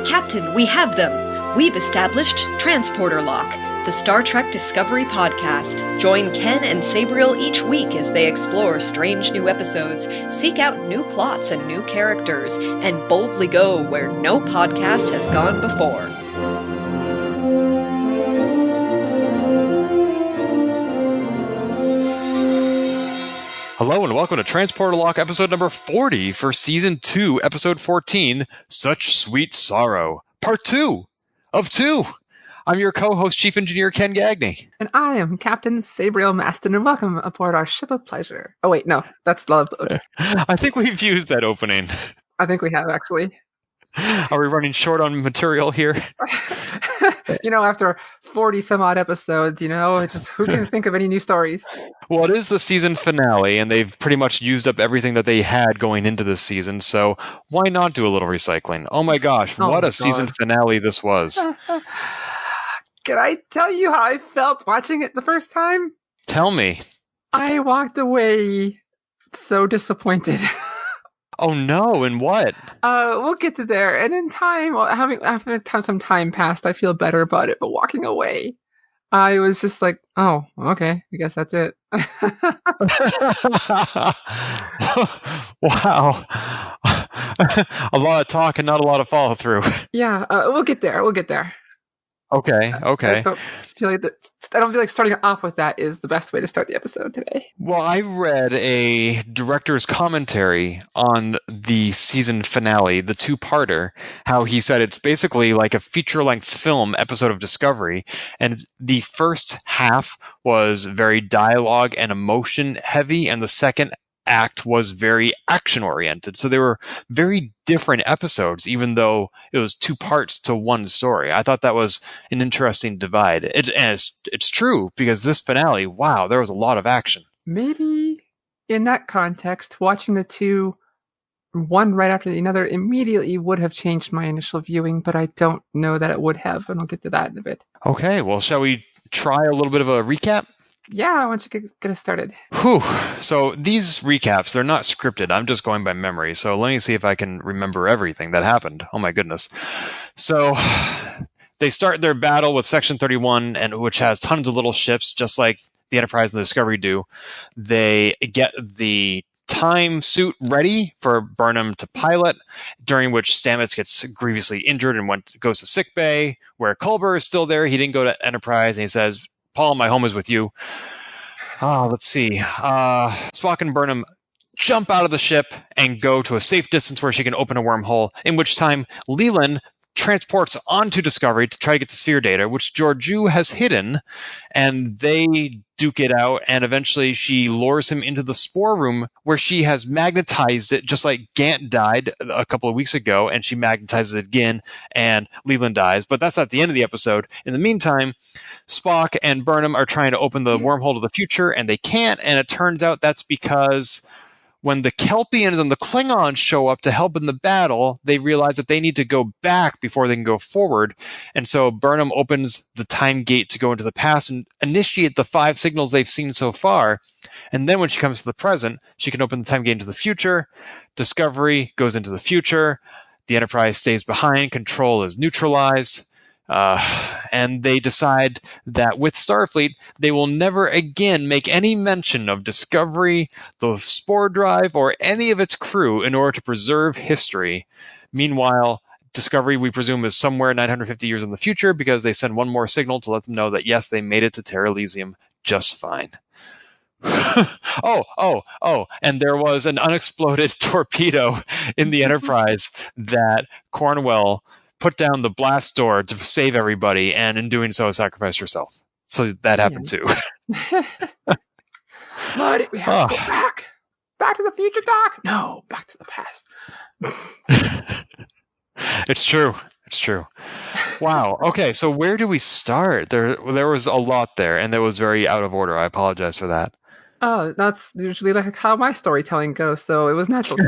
Captain, we have them! We've established Transporter Lock, the Star Trek Discovery podcast. Join Ken and Sabriel each week as they explore strange new episodes, seek out new plots and new characters, and boldly go where no podcast has gone before. Hello and welcome to Transporter Lock episode number 40 for season 2, episode 14, Such Sweet Sorrow, part 2 of 2. I'm your co-host, Chief Engineer Ken Gagney. And I am Captain Sabriel Maston, and welcome aboard our ship of pleasure. Oh wait, no, that's Love Boat. I think we've used that opening. I think we have, actually. Are we running short on material here? After 40 some odd episodes, it's just who can think of any new stories? Well, it is the season finale, and they've pretty much used up everything that they had going into this season, so why not do a little recycling? Oh my gosh, what a season finale this was. Can I tell you how I felt watching it the first time? Tell me. I walked away so disappointed. Oh no, and what? We'll get to there. And in time, after some time passed, I feel better about it. But walking away, I was just like, oh, okay, I guess that's it. Wow. A lot of talk and not a lot of follow through. Yeah, we'll get there. Okay. I don't feel like starting off with that is the best way to start the episode today. Well, I read a director's commentary on the season finale, the two-parter, how he said it's basically like a feature-length film episode of Discovery, and the first half was very dialogue and emotion heavy, and the second act was very action-oriented. So they were very different episodes, even though it was two parts to one story. I thought that was an interesting divide. It's true, because this finale, wow, there was a lot of action. Maybe in that context, watching the two, one right after the other, immediately would have changed my initial viewing, but I don't know that it would have, and I'll get to that in a bit. Okay, well, shall we try a little bit of a recap? Yeah, I want you to get us started. Whew. So these recaps, they're not scripted. I'm just going by memory. So let me see if I can remember everything that happened. Oh my goodness. So they start their battle with Section 31, which has tons of little ships, just like the Enterprise and the Discovery do. They get the time suit ready for Burnham to pilot, during which Stamets gets grievously injured and goes to sickbay, where Culber is still there. He didn't go to Enterprise, and he says, Paul, my home is with you. Let's see. Spock and Burnham jump out of the ship and go to a safe distance where she can open a wormhole, in which time Leland transports onto Discovery to try to get the sphere data, which Georgiou has hidden, and they duke it out, and eventually she lures him into the spore room where she has magnetized it, just like Gant died a couple of weeks ago, and she magnetizes it again, and Leland dies. But that's not the end of the episode. In the meantime, Spock and Burnham are trying to open the wormhole to the future, and they can't, and it turns out that's because when the Kelpians and the Klingons show up to help in the battle, they realize that they need to go back before they can go forward. And so Burnham opens the time gate to go into the past and initiate the 5 signals they've seen so far. And then when she comes to the present, she can open the time gate into the future. Discovery goes into the future. The Enterprise stays behind. Control is neutralized. And they decide that with Starfleet, they will never again make any mention of Discovery, the Spore Drive, or any of its crew in order to preserve history. Meanwhile, Discovery, we presume, is somewhere 950 years in the future, because they send one more signal to let them know that, yes, they made it to Terra Elysium just fine. And there was an unexploded torpedo in the Enterprise that Cornwell put down the blast door to save everybody, and in doing so, sacrificed herself. So that happened too. But we have to go back. Back to the future, Doc? No, back to the past. It's true. Wow. Okay, so where do we start? There was a lot there, and that was very out of order. I apologize for that. Oh, that's usually like how my storytelling goes, so it was natural.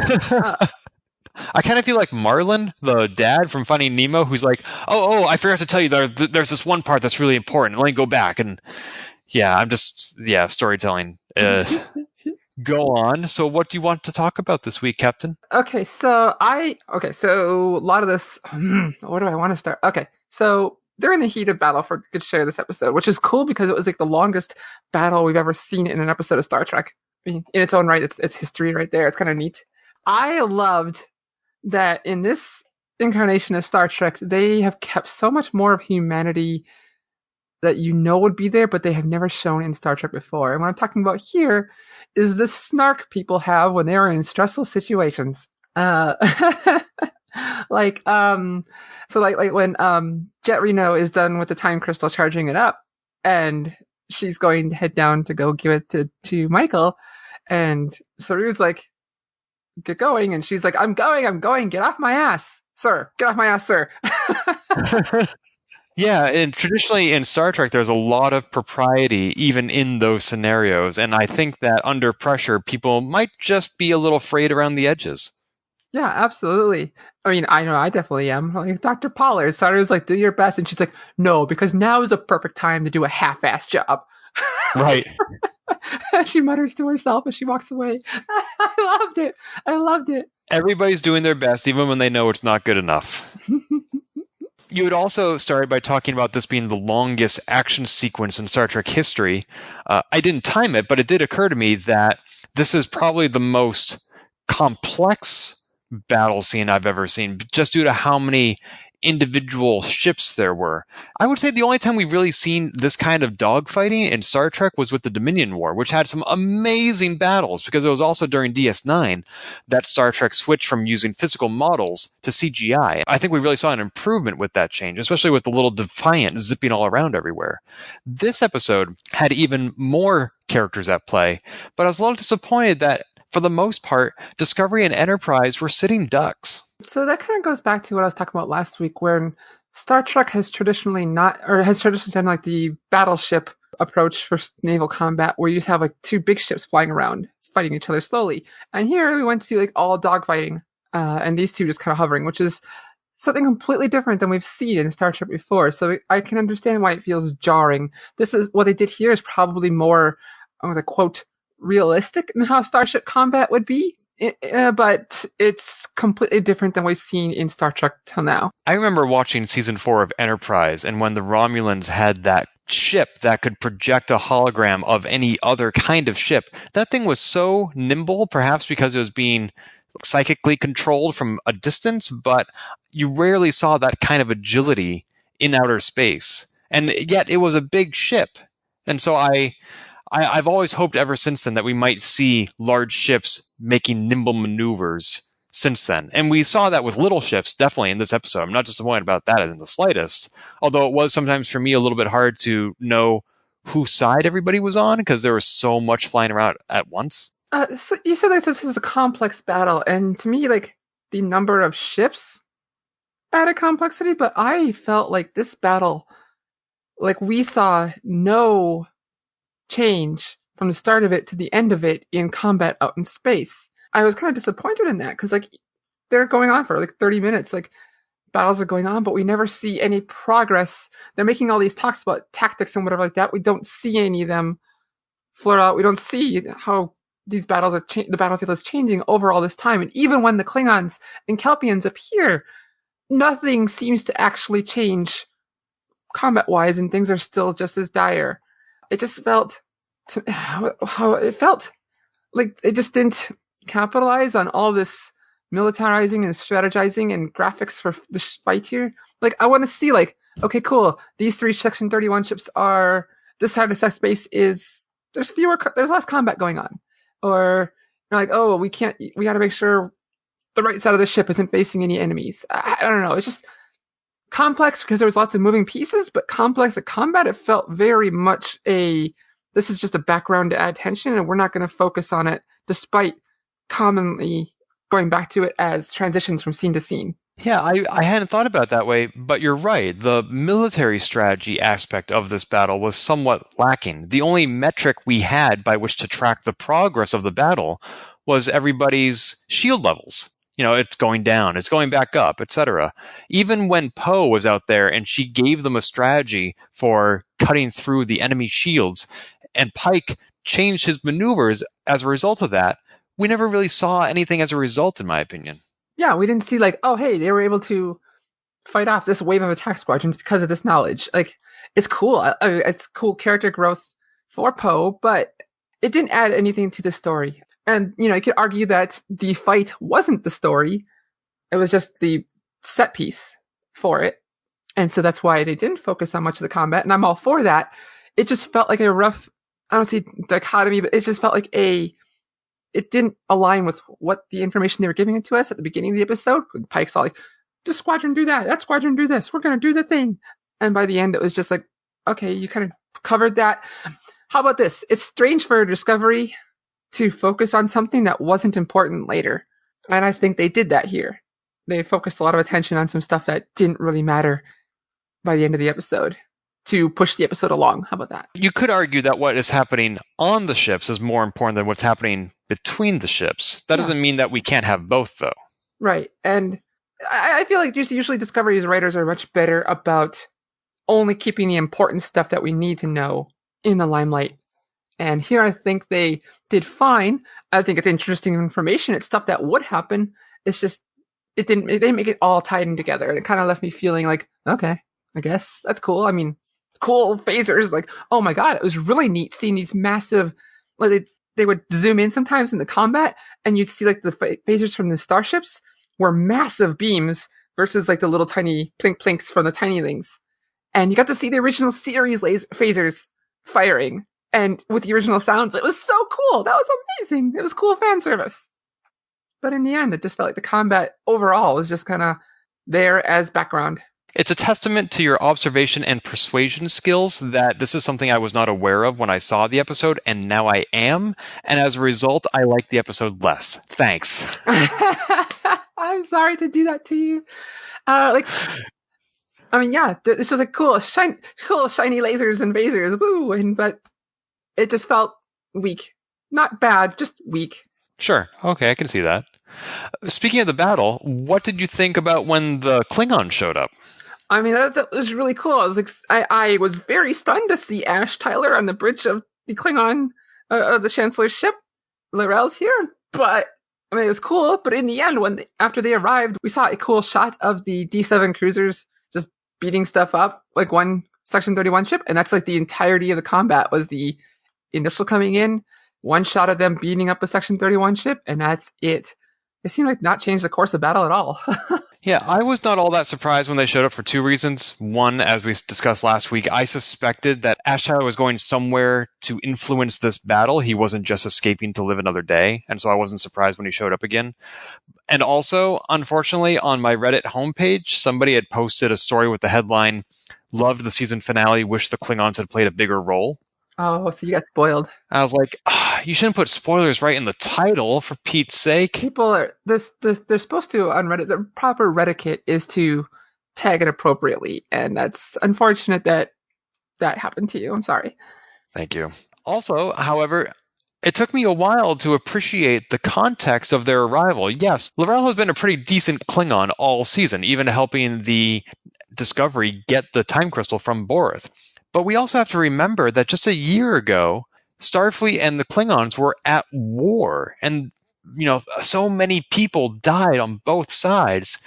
I kind of feel like Marlin, the dad from Finding Nemo, who's like, oh, I forgot to tell you there's this one part that's really important. Let me go back. And storytelling. Go on. So what do you want to talk about this week, Captain? So a lot of this. Where do I want to start? Okay, so they're in the heat of battle for a good share of this episode, which is cool because it was like the longest battle we've ever seen in an episode of Star Trek. I mean, in its own right, it's history right there. It's kind of neat. I loved that in this incarnation of Star Trek, they have kept so much more of humanity that would be there, but they have never shown in Star Trek before. And what I'm talking about here is the snark people have when they're in stressful situations. like when Jet Reno is done with the time crystal charging it up, and she's going to head down to go give it to Michael, and Saru's like, get going, and she's like, I'm going, get off my ass, sir, get off my ass, sir. Yeah, and traditionally in Star Trek, there's a lot of propriety even in those scenarios. And I think that under pressure, people might just be a little frayed around the edges. Yeah, absolutely. I mean, I know I definitely am. Like Dr. Pollard, Sarah's like, do your best. And she's like, no, because now is a perfect time to do a half-ass job. Right. She mutters to herself as she walks away. I loved it. Everybody's doing their best, even when they know it's not good enough. You had also started by talking about this being the longest action sequence in Star Trek history. I didn't time it, but it did occur to me that this is probably the most complex battle scene I've ever seen, just due to how many individual ships there were. I would say the only time we've really seen this kind of dogfighting in Star Trek was with the Dominion War, which had some amazing battles, because it was also during DS9 that Star Trek switched from using physical models to CGI. I think we really saw an improvement with that change, especially with the little Defiant zipping all around everywhere. This episode had even more characters at play, but I was a little disappointed that for the most part, Discovery and Enterprise were sitting ducks. So that kind of goes back to what I was talking about last week, where Star Trek has traditionally done like the battleship approach for naval combat, where you just have like two big ships flying around, fighting each other slowly. And here we went to like all dogfighting, and these two just kind of hovering, which is something completely different than we've seen in Star Trek before. So I can understand why it feels jarring. This is what they did here is probably more, I'm going to quote, realistic in how starship combat would be, but it's completely different than we've seen in Star Trek till now. I remember watching season 4 of Enterprise, and when the Romulans had that ship that could project a hologram of any other kind of ship, that thing was so nimble, perhaps because it was being psychically controlled from a distance, but you rarely saw that kind of agility in outer space. And yet it was a big ship. And so I've always hoped ever since then that we might see large ships making nimble maneuvers since then. And we saw that with little ships, definitely in this episode. I'm not disappointed about that in the slightest. Although it was sometimes for me a little bit hard to know whose side everybody was on because there was so much flying around at once. So you said that this is a complex battle, and to me, like, the number of ships added complexity, but I felt like this battle, like, we saw no change from the start of it to the end of it in combat out in space. I was kind of disappointed in that because, like, they're going on for like 30 minutes. Like, battles are going on, but we never see any progress. They're making all these talks about tactics and whatever like that. We don't see any of them flirt out. We don't see how these battles are the battlefield is changing over all this time. And even when the Klingons and Kelpians appear, nothing seems to actually change combat-wise, and things are still just as dire. It just felt how it felt like it just didn't capitalize on all this militarizing and strategizing and graphics for the fight here. Like, I want to see, like, okay, cool, these 3 Section 31 ships are this side of space is there's less combat going on, or like, oh, we got to make sure the right side of the ship isn't facing any enemies. I don't know. It's just complex because there was lots of moving pieces, but complex at combat, it felt very much this is just a background to add tension, and we're not going to focus on it, despite commonly going back to it as transitions from scene to scene. Yeah, I hadn't thought about it that way, but you're right. The military strategy aspect of this battle was somewhat lacking. The only metric we had by which to track the progress of the battle was everybody's shield levels. You know, it's going down, it's going back up, etc. Even when Poe was out there and she gave them a strategy for cutting through the enemy shields, and Pike changed his maneuvers as a result of that, we never really saw anything as a result, in my opinion. Yeah, we didn't see like, oh, hey, they were able to fight off this wave of attack squadrons because of this knowledge. Like, it's cool. It's cool character growth for Poe, but it didn't add anything to the story. And, you could argue that the fight wasn't the story. It was just the set piece for it. And so that's why they didn't focus on much of the combat. And I'm all for that. It just felt like a rough, I don't see dichotomy, but it just felt like it didn't align with what the information they were giving it to us at the beginning of the episode. Pike's all like, this squadron do that squadron do this, we're going to do the thing. And by the end, it was just like, okay, you kind of covered that. How about this? It's strange for Discovery to focus on something that wasn't important later. And I think they did that here. They focused a lot of attention on some stuff that didn't really matter by the end of the episode to push the episode along. How about that? You could argue that what is happening on the ships is more important than what's happening between the ships. That doesn't mean that we can't have both, though. Right. And I feel like usually Discovery's writers are much better about only keeping the important stuff that we need to know in the limelight. And here I think they did fine. I think it's interesting information. It's stuff that would happen. It's just, it didn't make it all tied in together. And it kind of left me feeling like, okay, I guess that's cool. I mean, cool phasers. Like, oh my God, it was really neat seeing these massive, like they would zoom in sometimes in the combat and you'd see like the phasers from the starships were massive beams versus like the little tiny plink-plinks from the tinylings. And you got to see the original series phasers firing. And with the original sounds, it was so cool. That was amazing. It was cool fan service. But in the end, it just felt like the combat overall was just kind of there as background. It's a testament to your observation and persuasion skills that this is something I was not aware of when I saw the episode, and now I am. And as a result, I like the episode less. Thanks. I'm sorry to do that to you. It's just like cool shiny lasers and phasers, woo! But it just felt weak. Not bad, just weak. Sure. Okay, I can see that. Speaking of the battle, what did you think about when the Klingon showed up? I mean, that was really cool. I was very stunned to see Ash Tyler on the bridge of the Klingon, of the Chancellor's ship. L'Rell's here, but I mean, it was cool. But in the end, after they arrived, we saw a cool shot of the D7 cruisers just beating stuff up, like one Section 31 ship, and that's like the entirety of the combat was the initial coming in, one shot of them beating up a Section 31 ship, and that's it. It seemed like not change the course of battle at all. Yeah, I was not all that surprised when they showed up for two reasons. One, as we discussed last week, I suspected that Ash Tyler was going somewhere to influence this battle. He wasn't just escaping to live another day, and so I wasn't surprised when he showed up again. And also, unfortunately, on my Reddit homepage, somebody had posted a story with the headline, "Loved the season finale, wish the Klingons had played a bigger role." Oh, so you got spoiled. I was like, you shouldn't put spoilers right in the title, for Pete's sake. People are they're supposed to on Reddit. The proper Reddit is to tag it appropriately, and that's unfortunate that happened to you. I'm sorry. Thank you. Also, however, it took me a while to appreciate the context of their arrival. Yes, L'Rell has been a pretty decent Klingon all season, even helping the Discovery get the time crystal from Boreth. But we also have to remember that just a year ago, Starfleet and the Klingons were at war. And, so many people died on both sides.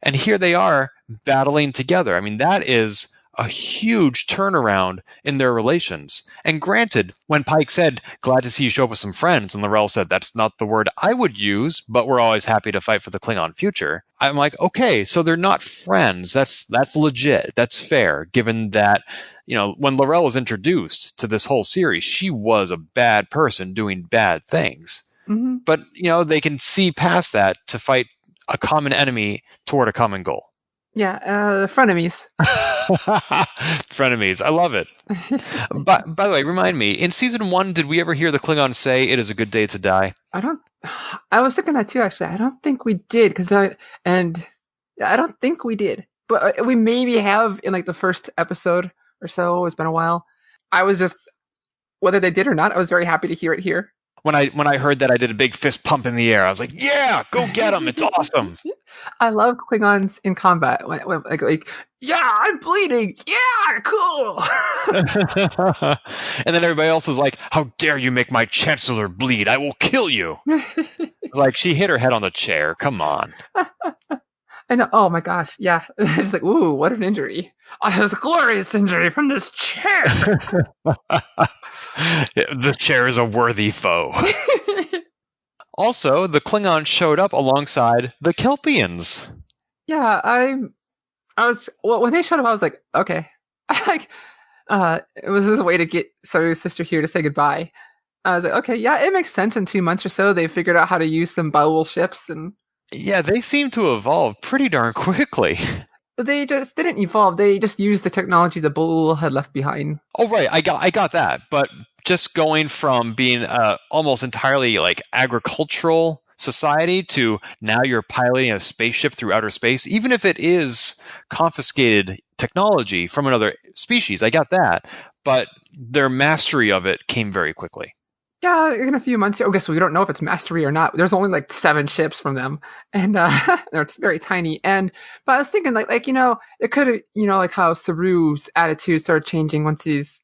And here they are battling together. I mean, that is a huge turnaround in their relations. And granted, when Pike said, "Glad to see you show up with some friends," and L'Rell said, "That's not the word I would use, but we're always happy to fight for the Klingon future." I'm like, okay, so they're not friends. That's legit. That's fair, given that, when L'Rell was introduced to this whole series, she was a bad person doing bad things. Mm-hmm. But, they can see past that to fight a common enemy toward a common goal. Yeah, frenemies. Frenemies. I love it. But by the way, remind me, in season 1, did we ever hear the Klingons say it is a good day to die? I was thinking that too, actually. I don't think we did, I don't think we did. But we maybe have in like the first episode or so. It's been a while. I was just, whether they did or not, I was very happy to hear it here. When I heard that, I did a big fist pump in the air. I was like, "Yeah, go get him! It's awesome!" I love Klingons in combat. Like, yeah, I'm bleeding. Yeah, cool. And then everybody else is like, "How dare you make my chancellor bleed? I will kill you!" It's like she hit her head on the chair. Come on. I know. Oh my gosh. Yeah. Just like, ooh, what an injury. Oh, it was a glorious injury from this chair. The chair is a worthy foe. Also, the Klingons showed up alongside the Kelpians. Yeah, when they showed up, I was like, okay. Like, it was just a way to get Saru's sister here to say goodbye. I was like, okay, yeah, it makes sense. In 2 months or so, they figured out how to use some Baul ships, and yeah, they seem to evolve pretty darn quickly. they just didn't evolve. They just used the technology the Baul had left behind. Oh, right, I got that. But just going from being almost entirely like agricultural society to now you're piloting a spaceship through outer space, even if it is confiscated technology from another species, I got that. But their mastery of it came very quickly. Yeah, in a few months. I guess we don't know if it's mastery or not. There's only like 7 ships from them, and it's very tiny. But I was thinking, like it could have, like how Saru's attitude started changing once these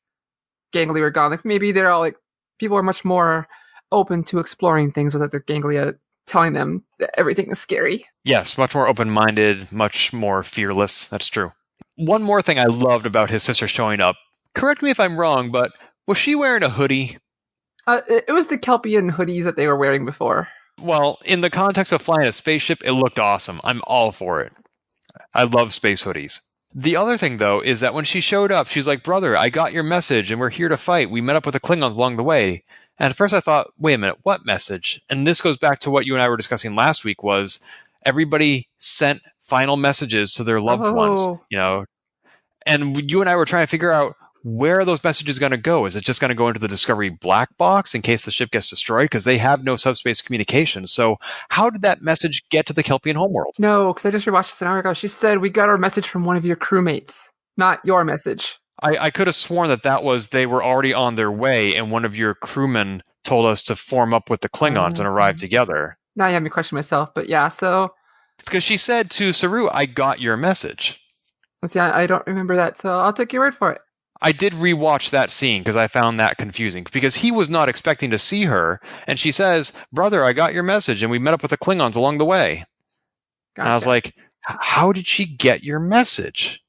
gangly were gone. Like maybe they're all like people are much more open to exploring things without their ganglia telling them that everything is scary. Yes, much more open-minded, much more fearless. That's true. One more thing I loved about his sister showing up. Correct me if I'm wrong, but was she wearing a hoodie? It was the Kelpian hoodies that they were wearing before. Well, in the context of flying a spaceship, it looked awesome. I'm all for it. I love space hoodies. The other thing, though, is that when she showed up, she's like, "Brother, I got your message, and we're here to fight. We met up with the Klingons along the way." And at first I thought, wait a minute, what message? And this goes back to what you and I were discussing last week, was everybody sent final messages to their loved ones, And you and I were trying to figure out, where are those messages going to go? Is it just going to go into the Discovery black box in case the ship gets destroyed? Because they have no subspace communication. So how did that message get to the Kelpian homeworld? No, because I just rewatched this an hour ago. She said, we got our message from one of your crewmates, not your message. I could have sworn that was they were already on their way, and one of your crewmen told us to form up with the Klingons and arrive together. Now you have me question myself, but yeah, so... Because she said to Saru, "I got your message." Let's see, I don't remember that, so I'll take your word for it. I did rewatch that scene because I found that confusing, because he was not expecting to see her, and she says, "Brother, I got your message, and we met up with the Klingons along the way." Gotcha. And I was like, how did she get your message?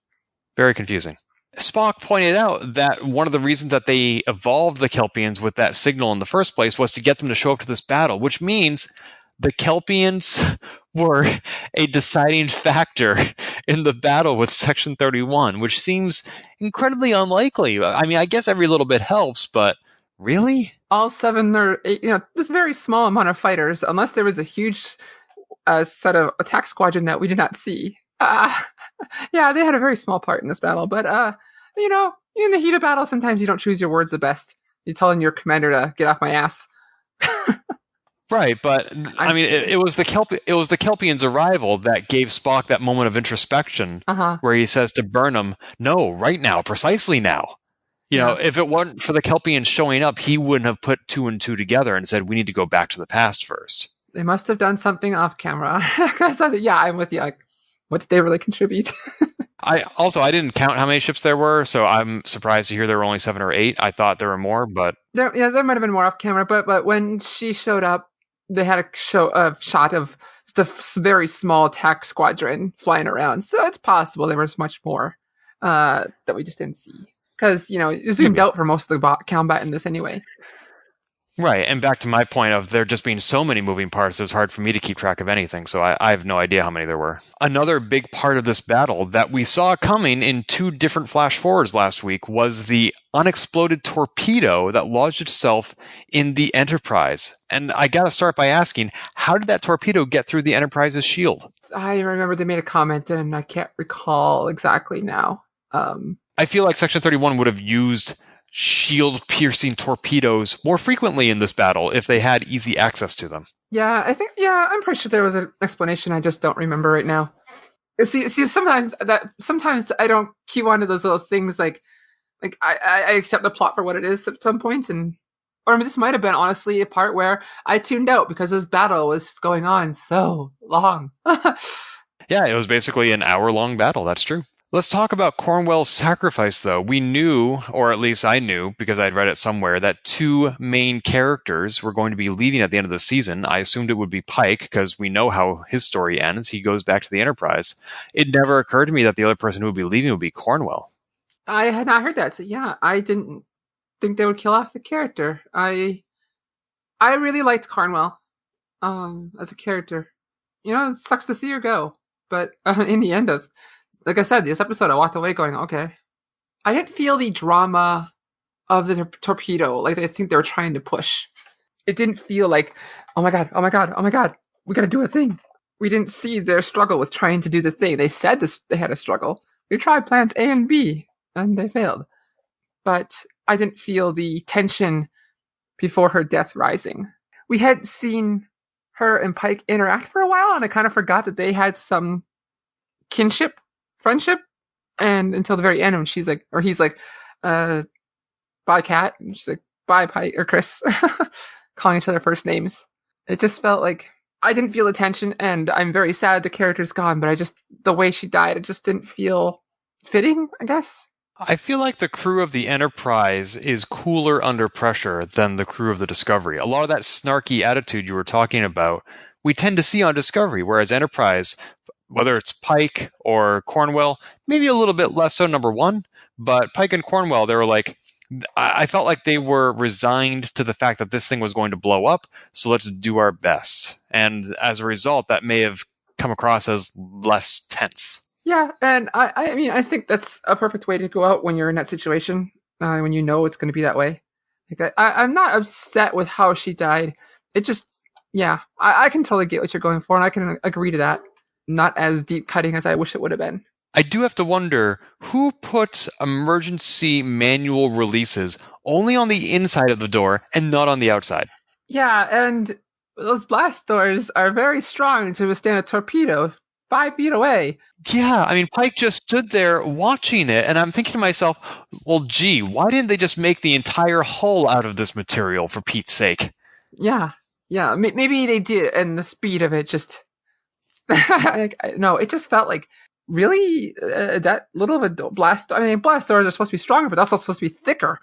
Very confusing. Spock pointed out that one of the reasons that they evolved the Kelpians with that signal in the first place was to get them to show up to this battle, which means the Kelpians were a deciding factor in the battle with Section 31, which seems incredibly unlikely. I mean, I guess every little bit helps, but really? All 7 or 8, this very small amount of fighters, unless there was a huge set of attack squadron that we did not see. Yeah, they had a very small part in this battle, but, in the heat of battle, sometimes you don't choose your words the best. You're telling your commander to get off my ass. Right, but I mean, it was the Kelpians' arrival that gave Spock that moment of introspection, where he says to Burnham, "No, right now, precisely now." If it weren't for the Kelpians showing up, he wouldn't have put 2 and 2 together and said, "We need to go back to the past first." They must have done something off camera. Yeah, I'm with you. Like, what did they really contribute? I didn't count how many ships there were, so I'm surprised to hear there were only 7 or 8. I thought there were more, but there might have been more off camera. But when she showed up, they had a shot of just a very small attack squadron flying around. So it's possible there was much more that we just didn't see. Because, you zoomed out for most of the combat in this anyway. Right, and back to my point of there just being so many moving parts, it was hard for me to keep track of anything, so I have no idea how many there were. Another big part of this battle that we saw coming in 2 different flash forwards last week was the unexploded torpedo that lodged itself in the Enterprise. And I gotta start by asking, how did that torpedo get through the Enterprise's shield? I remember they made a comment, and I can't recall exactly now. I feel like Section 31 would have used shield-piercing torpedoes more frequently in this battle if they had easy access to them. Yeah, I'm pretty sure there was an explanation. I just don't remember right now. See, sometimes I don't key onto those little things. Like I accept the plot for what it is at some points, and Or I mean, this might have been honestly a part where I tuned out because this battle was going on so long. Yeah, it was basically an hour-long battle. That's true. Let's talk about Cornwell's sacrifice, though. We knew, or at least I knew, because I'd read it somewhere, that two main characters were going to be leaving at the end of the season. I assumed it would be Pike, because we know how his story ends. He goes back to the Enterprise. It never occurred to me that the other person who would be leaving would be Cornwell. I had not heard that, so yeah, I didn't think they would kill off the character. I really liked Cornwell as a character. You know, it sucks to see her go, but in the end, like I said, this episode, I walked away going, okay. I didn't feel the drama of the torpedo like I think they were trying to push. It didn't feel like, oh my god, oh my god, oh my god, we gotta do a thing. We didn't see their struggle with trying to do the thing. They said they had a struggle. We tried plans A and B, and they failed. But I didn't feel the tension before her death rising. We had seen her and Pike interact for a while, and I kind of forgot that they had some kinship, friendship, and until the very end when she's like, or he's like, bye Cat, and she's like, bye Pike, or Chris, calling each other first names. It just felt like I didn't feel the tension, and I'm very sad the character's gone, but the way she died, it just didn't feel fitting, I guess. I feel like the crew of the Enterprise is cooler under pressure than the crew of the Discovery. A lot of that snarky attitude you were talking about, we tend to see on Discovery, whereas Enterprise, whether it's Pike or Cornwell, maybe a little bit less so, number one, but Pike and Cornwell, they were like, I felt like they were resigned to the fact that this thing was going to blow up, so let's do our best. And as a result, that may have come across as less tense. Yeah, and I mean, I think that's a perfect way to go out when you're in that situation, when you know it's going to be that way. Like, I'm not upset with how she died. It just, yeah, I can totally get what you're going for, and I can agree to that. Not as deep cutting as I wish it would have been. I do have to wonder who puts emergency manual releases only on the inside of the door and not on the outside. Yeah, and those blast doors are very strong to withstand a torpedo 5 feet away. Yeah, I mean, Pike just stood there watching it, and I'm thinking to myself, well, gee, why didn't they just make the entire hull out of this material, for Pete's sake? Yeah, maybe they did, and the speed of it just... No, it just felt like, really? That little of a blast... I mean, blast doors are supposed to be stronger, but that's also supposed to be thicker.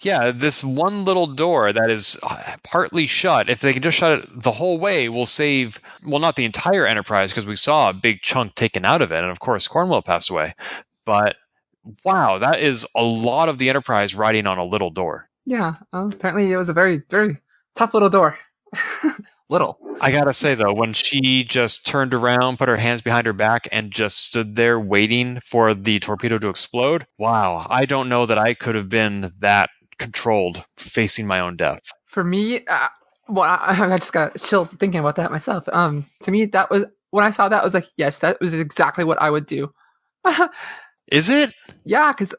Yeah, this one little door that is partly shut, if they can just shut it the whole way, will save, well, not the entire Enterprise, because we saw a big chunk taken out of it, and of course Cornwell passed away. But, wow, that is a lot of the Enterprise riding on a little door. Yeah, apparently it was a very, very tough little door. Little. I gotta say, though, when she just turned around, put her hands behind her back, and just stood there waiting for the torpedo to explode, wow, I don't know that I could have been that controlled facing my own death. For me, I just got chilled thinking about that myself. To me, that was, when I saw that, I was like, yes, that was exactly what I would do. Is it? Yeah, because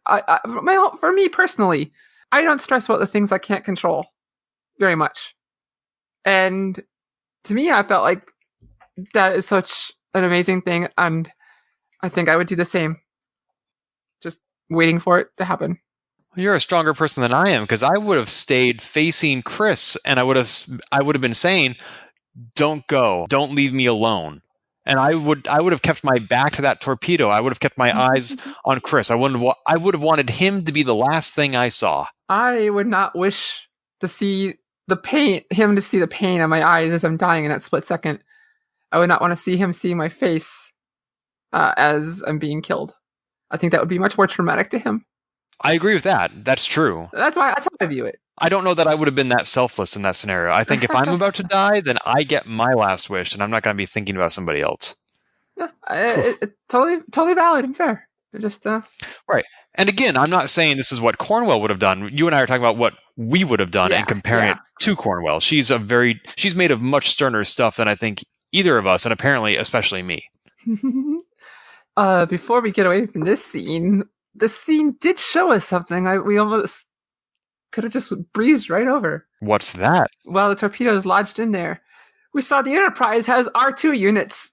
for me personally, I don't stress about the things I can't control very much. And to me, I felt like that is such an amazing thing, and I think I would do the same. Just waiting for it to happen. You're a stronger person than I am, because I would have stayed facing Chris, and I would have been saying, "Don't go, don't leave me alone." And I would have kept my back to that torpedo. I would have kept my eyes on Chris. I would have wanted him to be the last thing I saw. I would not wish to see him to see the pain in my eyes as I'm dying in that split second. I would not want to see him see my face as I'm being killed. I think that would be much more traumatic to him. I agree with that. That's true. That's how I view it. I don't know that I would have been that selfless in that scenario. I think if I'm about to die, then I get my last wish, and I'm not going to be thinking about somebody else. Yeah, it totally valid and fair. Just right. And again, I'm not saying this is what Cornwell would have done. You and I are talking about what we would have done and comparing it to Cornwell. She's made of much sterner stuff than I think either of us, and apparently especially me. Before we get away from this scene, the scene did show us something we almost could have just breezed right over. What's that? Well, the torpedo is lodged in there. We saw the Enterprise has R2 units.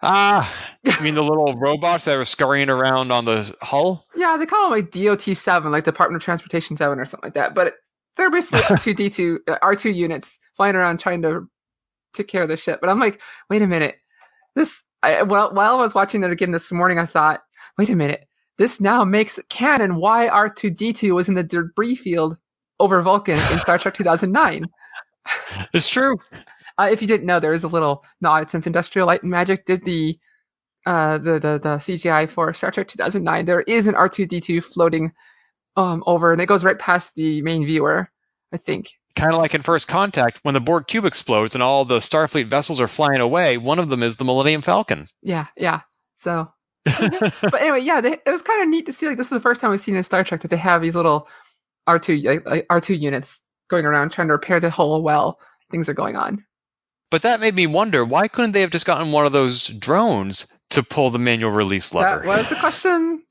Ah, you mean the little robots that were scurrying around on the hull? Yeah, they call them like DOT-7, like Department of Transportation 7 or something like that. But they're basically R2D2, R2 units flying around trying to take care of the ship. But I'm like, wait a minute. While I was watching it again this morning, I thought, wait a minute. This now makes canon why R2D2 was in the debris field over Vulcan in Star Trek 2009. It's true. If you didn't know, there is a little nod since Industrial Light and Magic did the CGI for Star Trek 2009. There is an R2D2 floating over, and it goes right past the main viewer, I think. Kind of like in First Contact, when the Borg cube explodes and all the Starfleet vessels are flying away, one of them is the Millennium Falcon. Yeah. So, but anyway, yeah, it was kind of neat to see. Like, this is the first time we've seen in Star Trek that they have these little R2 units going around trying to repair the hull while things are going on. But that made me wonder, why couldn't they have just gotten one of those drones to pull the manual release lever? That was the question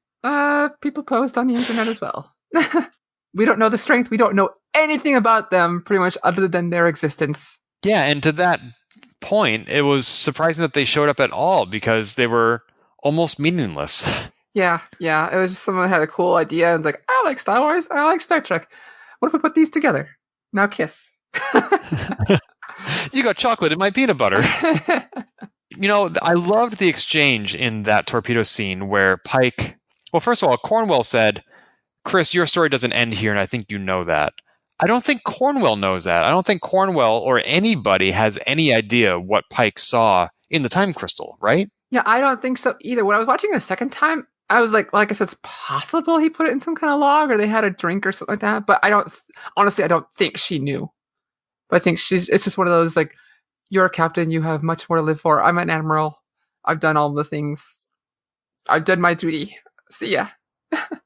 people posed on the internet as well. We don't know the strength. We don't know anything about them, pretty much, other than their existence. Yeah, and to that point, it was surprising that they showed up at all, because they were almost meaningless. Yeah. It was just someone had a cool idea and was like, I like Star Wars, I like Star Trek. What if we put these together? Now kiss. You got chocolate in my peanut butter. I loved the exchange in that torpedo scene where Pike... Well, first of all, Cornwell said, Chris, your story doesn't end here, and I think you know that. I don't think Cornwell knows that. I don't think Cornwell or anybody has any idea what Pike saw in the time crystal, right? Yeah, I don't think so either. When I was watching it a second time, I was like, well, I guess it's possible he put it in some kind of log or they had a drink or something like that. But I don't think she knew. But I think it's just one of those, like, you're a captain, you have much more to live for. I'm an admiral. I've done all the things. I've done my duty. See ya.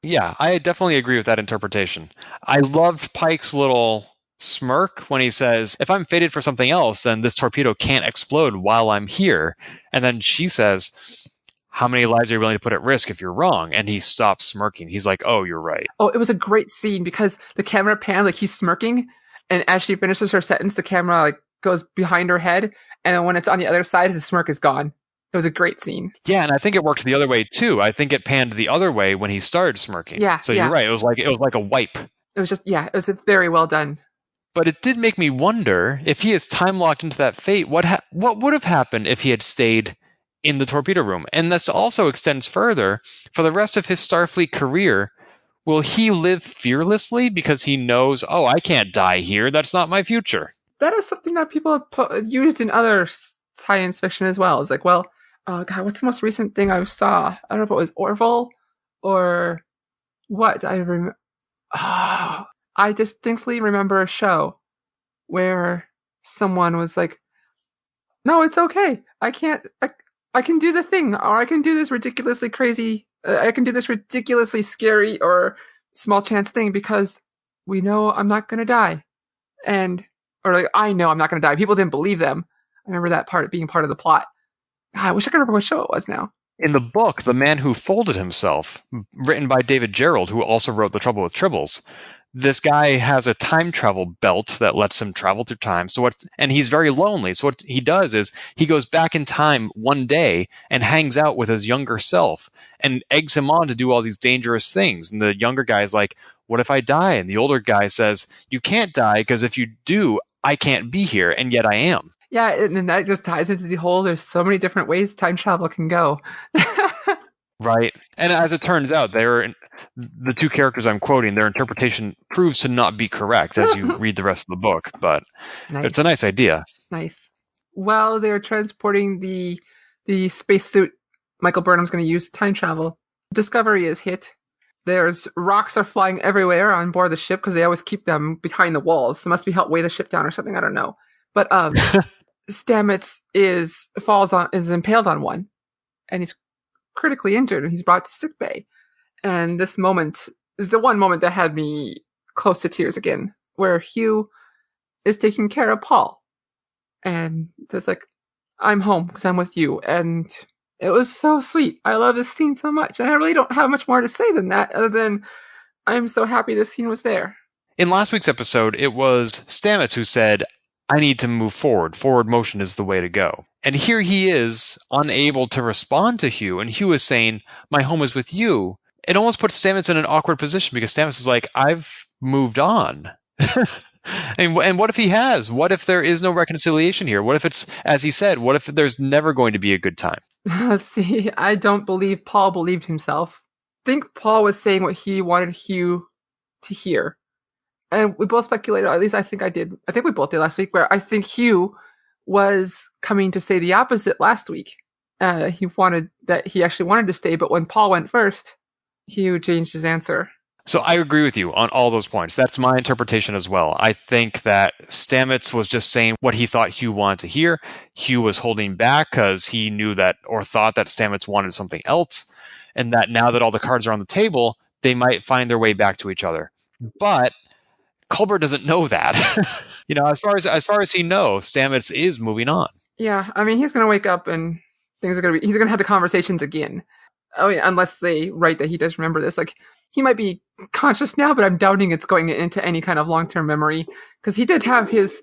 Yeah, I definitely agree with that interpretation. I loved Pike's little smirk when he says, if I'm fated for something else, then this torpedo can't explode while I'm here. And then she says, how many lives are you willing to put at risk if you're wrong? And he stops smirking. He's like, oh, you're right. Oh, it was a great scene because the camera pans, like, he's smirking, and as she finishes her sentence, the camera, like, goes behind her head, and then when it's on the other side, the smirk is gone. It was a great scene. Yeah, and I think it worked the other way too. I think it panned the other way when he started smirking. Yeah. So you're right. It was like a wipe. It was it was very well done. But it did make me wonder, if he is time locked into that fate, what would have happened if he had stayed in the torpedo room? And this also extends further. For the rest of his Starfleet career, will he live fearlessly because he knows, oh, I can't die here. That's not my future. That is something that people have used in other science fiction as well. It's like, well, God, what's the most recent thing I saw? I don't know if it was Orville or what. I distinctly remember a show where someone was like, no, it's okay. I can do the thing, or I can do this ridiculously crazy, I can do this ridiculously scary or small chance thing because we know I'm not going to die. Or like, I know I'm not going to die. People didn't believe them. I remember that part being part of the plot. I wish I could remember what show it was now. In the book, The Man Who Folded Himself, written by David Gerrold, who also wrote The Trouble with Tribbles, this guy has a time travel belt that lets him travel through time. And he's very lonely. So what he does is he goes back in time one day and hangs out with his younger self and eggs him on to do all these dangerous things. And the younger guy is like, what if I die? And the older guy says, you can't die, because if you do, I can't be here. And yet I am. Yeah, and that just ties into the whole, there's so many different ways time travel can go. Right. And as it turns out, the two characters I'm quoting, their interpretation proves to not be correct as you read the rest of the book. But nice. It's a nice idea. Nice. While they're transporting the spacesuit Michael Burnham's going to use to time travel, Discovery is hit. There's rocks are flying everywhere on board the ship because they always keep them behind the walls. So it must be help weigh the ship down or something. I don't know. But Stamets is impaled on one, and he's critically injured, and he's brought to sickbay. And this moment is the one moment that had me close to tears again, where Hugh is taking care of Paul, and it's like, I'm home because I'm with you. And it was so sweet. I love this scene so much, and I really don't have much more to say than that, other than I'm so happy this scene was there. In last week's episode, it was Stamets who said, I need to move forward. Forward motion is the way to go. And here he is, unable to respond to Hugh, and Hugh is saying, my home is with you. It almost puts Stamets in an awkward position because Stamets is like, I've moved on. And what if he has? What if there is no reconciliation here? What if it's, as he said, what if there's never going to be a good time? See, I don't believe Paul believed himself. I think Paul was saying what he wanted Hugh to hear. And we both speculated, or at least I think I did. I think we both did last week, where I think Hugh was coming to say the opposite last week. He actually wanted to stay, but when Paul went first, Hugh changed his answer. So I agree with you on all those points. That's my interpretation as well. I think that Stamets was just saying what he thought Hugh wanted to hear. Hugh was holding back because he knew that or thought that Stamets wanted something else, and that now that all the cards are on the table, they might find their way back to each other. But Culber doesn't know that. As far as he knows, Stamets is moving on. Yeah, I mean, he's going to wake up and he's going to have the conversations again. Oh yeah, unless they write that he does remember this. Like, he might be conscious now, but I'm doubting it's going into any kind of long-term memory, because he did have his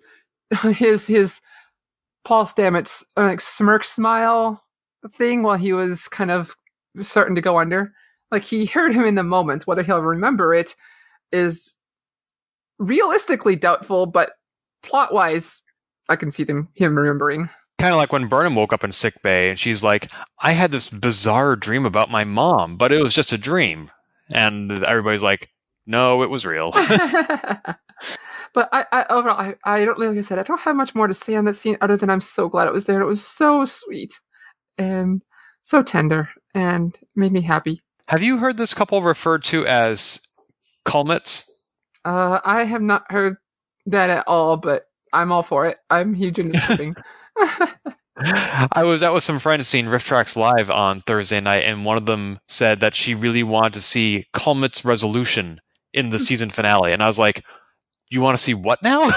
Paul Stamets smirk smile thing while he was kind of starting to go under. Like, he heard him in the moment. Whether he'll remember it is realistically doubtful, but plot-wise, I can see him remembering. Kind of like when Burnham woke up in sickbay and she's like, I had this bizarre dream about my mom, but it was just a dream. And everybody's like, no, it was real. But I overall, I don't, like I said, I don't have much more to say on that scene other than I'm so glad it was there. It was so sweet and so tender and made me happy. Have you heard this couple referred to as culmits? I have not heard that at all, but I'm all for it. I'm huge into shipping. I was out with some friends seeing Rift Tracks live on Thursday night, and one of them said that she really wanted to see Culmit's resolution in the season finale. And I was like, you want to see what now?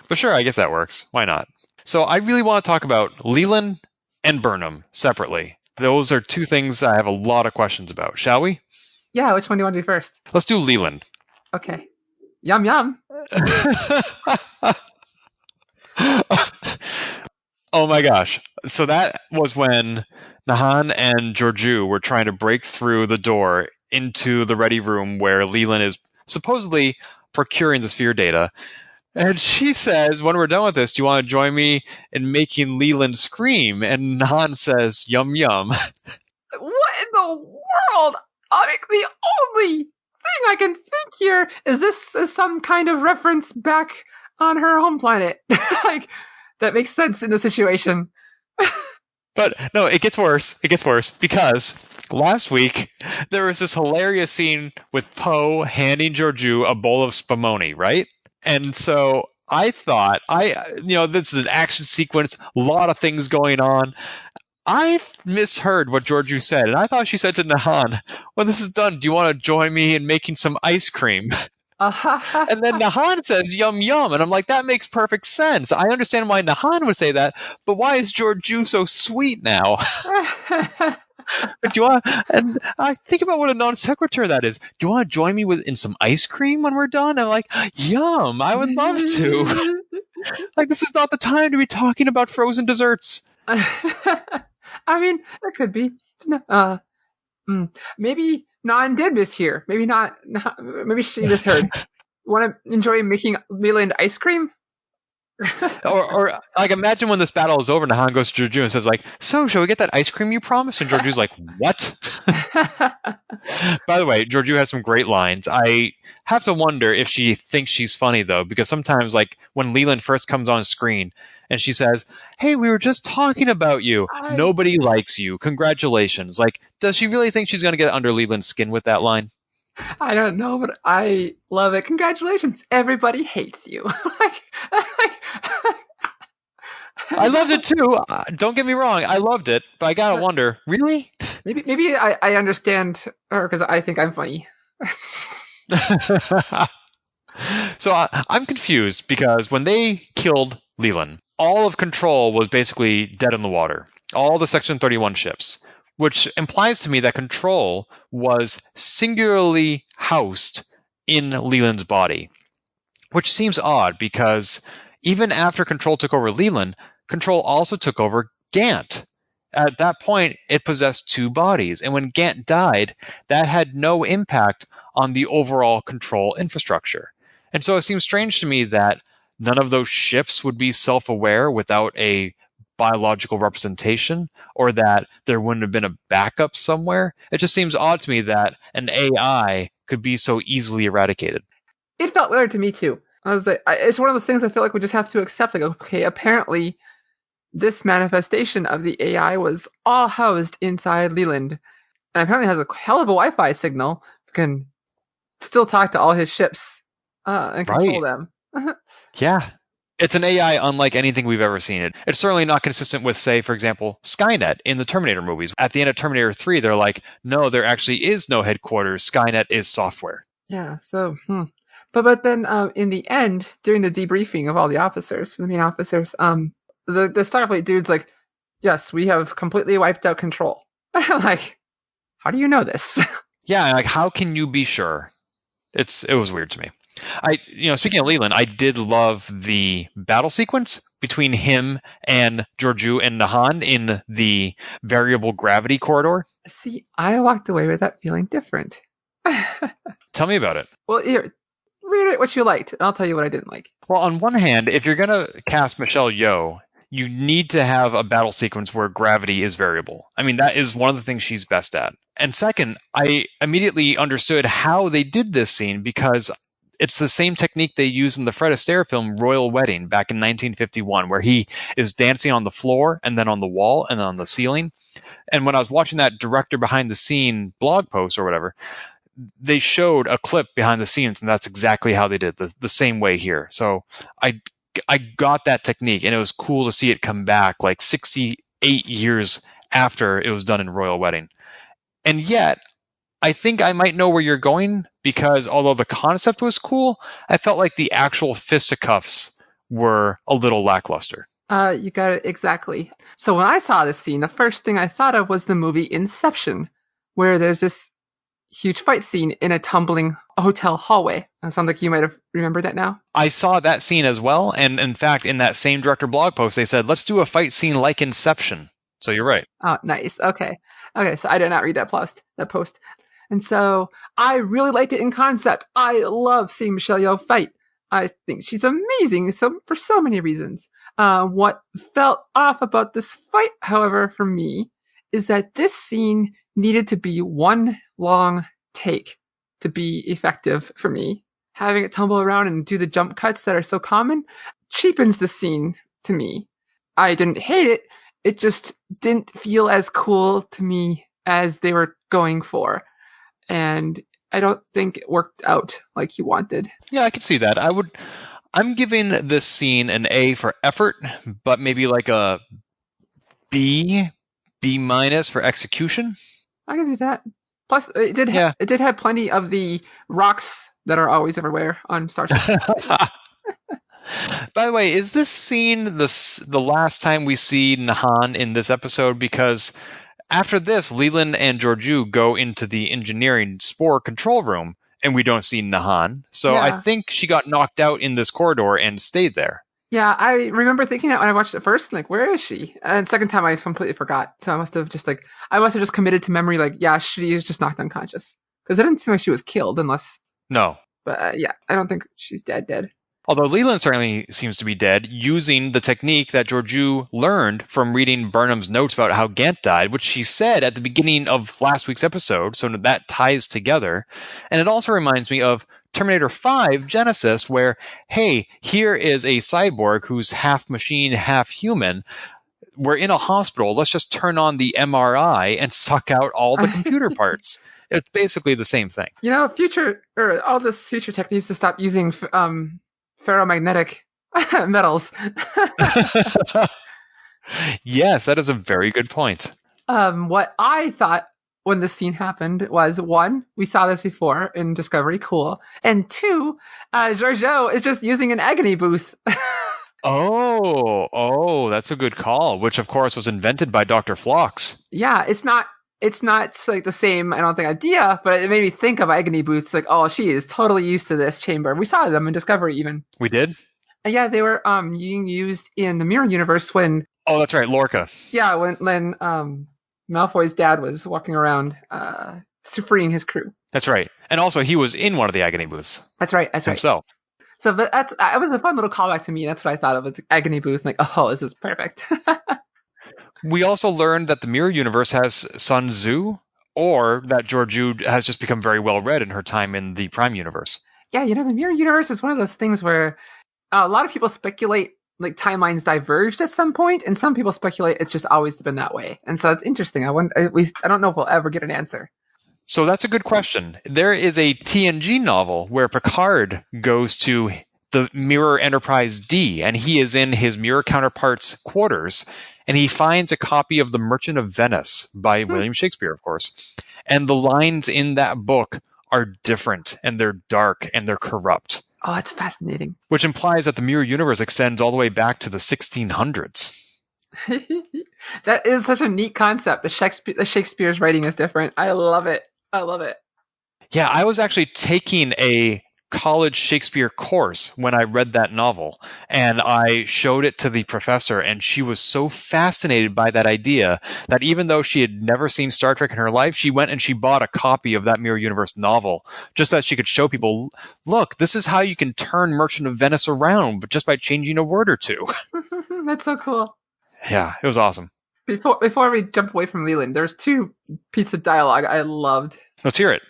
But sure, I guess that works. Why not? So I really want to talk about Leland and Burnham separately. Those are two things I have a lot of questions about. Shall we? Yeah, which one do you want to do first? Let's do Leland. Okay. Yum, yum. Oh my gosh. So that was when Nahan and Georgiou were trying to break through the door into the ready room where Leland is supposedly procuring the sphere data. And she says, when we're done with this, do you want to join me in making Leland scream? And Nahan says, yum, yum. What in the world? I mean, the only thing I can think here is this is some kind of reference back on her home planet. Like, that makes sense in the situation. But no, it gets worse. It gets worse because last week there was this hilarious scene with Poe handing Georgiou a bowl of spumoni, right? And so I thought, this is an action sequence, a lot of things going on. I misheard what Georgiou said, and I thought she said to Nahan, when this is done, do you want to join me in making some ice cream? And then Nahan says, yum, yum. And I'm like, that makes perfect sense. I understand why Nahan would say that, but why is Georgiou so sweet now? But do you want? And I think about what a non sequitur that is. Do you want to join me in some ice cream when we're done? I'm like, yum, I would love to. Like, this is not the time to be talking about frozen desserts. I mean, it could be. Maybe Nan did mishear. Maybe not. Maybe she misheard. Want to enjoy making Leland ice cream? or like, imagine when this battle is over, Nahan goes to Georgiou and says, like, so shall we get that ice cream you promised? And Georgiou's like, what? By the way, Georgiou has some great lines. I have to wonder if she thinks she's funny, though, because sometimes, like, when Leland first comes on screen and she says, hey, we were just talking about you. Nobody likes you. Congratulations. Like, does she really think she's going to get under Leland's skin with that line? I don't know, but I love it. Congratulations. Everybody hates you. I loved it too. Don't get me wrong. I loved it, but I gotta wonder, really? Maybe I understand her because I think I'm funny. So I'm confused because when they killed Leland, all of Control was basically dead in the water. All the Section 31 ships, which implies to me that Control was singularly housed in Leland's body. which seems odd because even after Control took over Leland, Control also took over Gant. At that point, it possessed two bodies, and when Gant died, that had no impact on the overall Control infrastructure. And so it seems strange to me that none of those ships would be self-aware without a biological representation, or that there wouldn't have been a backup somewhere. It just seems odd to me that an AI could be so easily eradicated. It felt weird to me too. I was like, it's one of those things I feel like we just have to accept. Like, okay, apparently this manifestation of the AI was all housed inside Leland, and apparently has a hell of a Wi-Fi signal. Can still talk to all his ships and control them. Yeah. It's an AI unlike anything we've ever seen. It's certainly not consistent with, say, for example, Skynet in the Terminator movies. At the end of Terminator 3, they're like, no, there actually is no headquarters. Skynet is software. Yeah, so, But then in the end, during the debriefing of all the officers, the main officers, the Starfleet dude's like, yes, we have completely wiped out Control. Like, how do you know this? Yeah, like, how can you be sure? It was weird to me. Speaking of Leland, I did love the battle sequence between him and Georgiou and Nahan in the variable gravity corridor. See, I walked away with that feeling different. Tell me about it. Well, here, read it what you liked, and I'll tell you what I didn't like. Well, on one hand, if you're going to cast Michelle Yeoh, you need to have a battle sequence where gravity is variable. I mean, that is one of the things she's best at. And second, I immediately understood how they did this scene because it's the same technique they used in the Fred Astaire film Royal Wedding back in 1951, where he is dancing on the floor and then on the wall and on the ceiling. And when I was watching that director behind the scene blog post or whatever, they showed a clip behind the scenes, and that's exactly how they did the same way here. So I got that technique, and it was cool to see it come back like 68 years after it was done in Royal Wedding. And yet, I think I might know where you're going, because although the concept was cool, I felt like the actual fisticuffs were a little lackluster. You got it exactly. So when I saw this scene, the first thing I thought of was the movie Inception, where there's this huge fight scene in a tumbling hotel hallway. It sounds like you might have remembered that now. I saw that scene as well, and in fact, in that same director blog post, they said, let's do a fight scene like Inception. So you're right. Oh, nice. Okay, so I did not read that post. And so I really liked it in concept. I love seeing Michelle Yeoh fight. I think she's amazing for so many reasons. What felt off about this fight, however, for me, is that this scene needed to be one long take to be effective for me. Having it tumble around and do the jump cuts that are so common cheapens the scene to me. I didn't hate it. It just didn't feel as cool to me as they were going for. And I don't think it worked out like you wanted. Yeah, I can see that. I'm giving this scene an A for effort, but maybe like a B minus for execution. I can do that. Plus, it did have plenty of the rocks that are always everywhere on Star Trek. By the way, is this scene the last time we see Nahan in this episode? Because after this, Leland and Georgiou go into the engineering spore control room, and we don't see Nahan. So yeah. I think she got knocked out in this corridor and stayed there. Yeah, I remember thinking that when I watched it first, like, where is she? And second time, I completely forgot. So I must have just committed to memory, like, yeah, she is just knocked unconscious. Because it didn't seem like she was killed unless... No. But yeah, I don't think she's dead. Although Leland certainly seems to be dead, using the technique that Georgiou learned from reading Burnham's notes about how Gant died, which she said at the beginning of last week's episode, so that ties together. And it also reminds me of Terminator 5 Genesis, where, hey, here is a cyborg who's half machine, half human. We're in a hospital. Let's just turn on the MRI and suck out all the computer parts. It's basically the same thing. You know, all this future tech needs to stop using ferromagnetic metals. Yes, that is a very good point. What I thought when this scene happened was, one, we saw this before in Discovery, cool. And two, Georgiou is just using an agony booth. Oh, that's a good call, which of course was invented by Dr. Phlox. Yeah, it's not it's not like the same, I don't think, idea, but it made me think of agony booths. Like, oh, she is totally used to this chamber. We saw them in Discovery even. We did? And yeah, they were being used in the Mirror Universe when. Oh, that's right, Lorca. Yeah, when Malfoy's dad was walking around freeing his crew. That's right. And also, he was in one of the agony booths. That's right. Himself. So it was a fun little callback to me. That's what I thought of. It's agony booth. Like, oh, this is perfect. We also learned that the Mirror Universe has Sun Tzu, or that Georgiou has just become very well read in her time in the Prime Universe. Yeah, the Mirror Universe is one of those things where a lot of people speculate like timelines diverged at some point, and some people speculate it's just always been that way. And so it's interesting. I don't know if we'll ever get an answer. So that's a good question. There is a TNG novel where Picard goes to the Mirror Enterprise D, and he is in his mirror counterpart's quarters, and he finds a copy of The Merchant of Venice by William Shakespeare, of course. And the lines in that book are different, and they're dark, and they're corrupt. Oh, that's fascinating. Which implies that the Mirror Universe extends all the way back to the 1600s. That is such a neat concept. The Shakespeare's writing is different. I love it. Yeah, I was actually taking a college Shakespeare course when I read that novel, and I showed it to the professor, and she was so fascinated by that idea that even though she had never seen Star Trek in her life, she went and she bought a copy of that Mirror Universe novel just that she could show people, look, this is how you can turn Merchant of Venice around, but just by changing a word or two. That's so cool. Yeah, it was awesome. Before we jump away from Leland, there's two pieces of dialogue I loved. Let's hear it.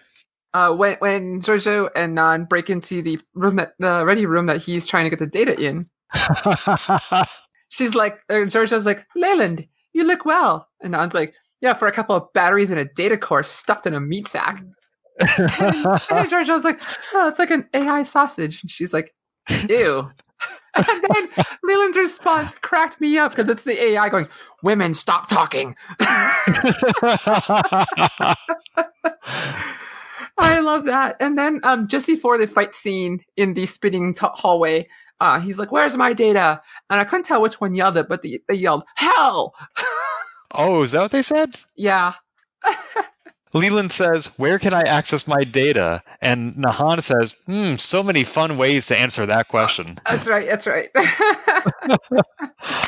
When Giorgio and Nan break into the ready room that he's trying to get the data in, Giorgio's like, Leland, you look well. And Nan's like, yeah, for a couple of batteries and a data core stuffed in a meat sack. and Giorgio's like, oh, it's like an AI sausage. And she's like, ew. And then Leland's response cracked me up because it's the AI going, women, stop talking. I love that. And then just before the fight scene in the spinning hallway, he's like, where's my data? And I couldn't tell which one yelled it, but they yelled, hell! Oh, is that what they said? Yeah. Leland says, where can I access my data? And Nahan says, so many fun ways to answer that question. That's right.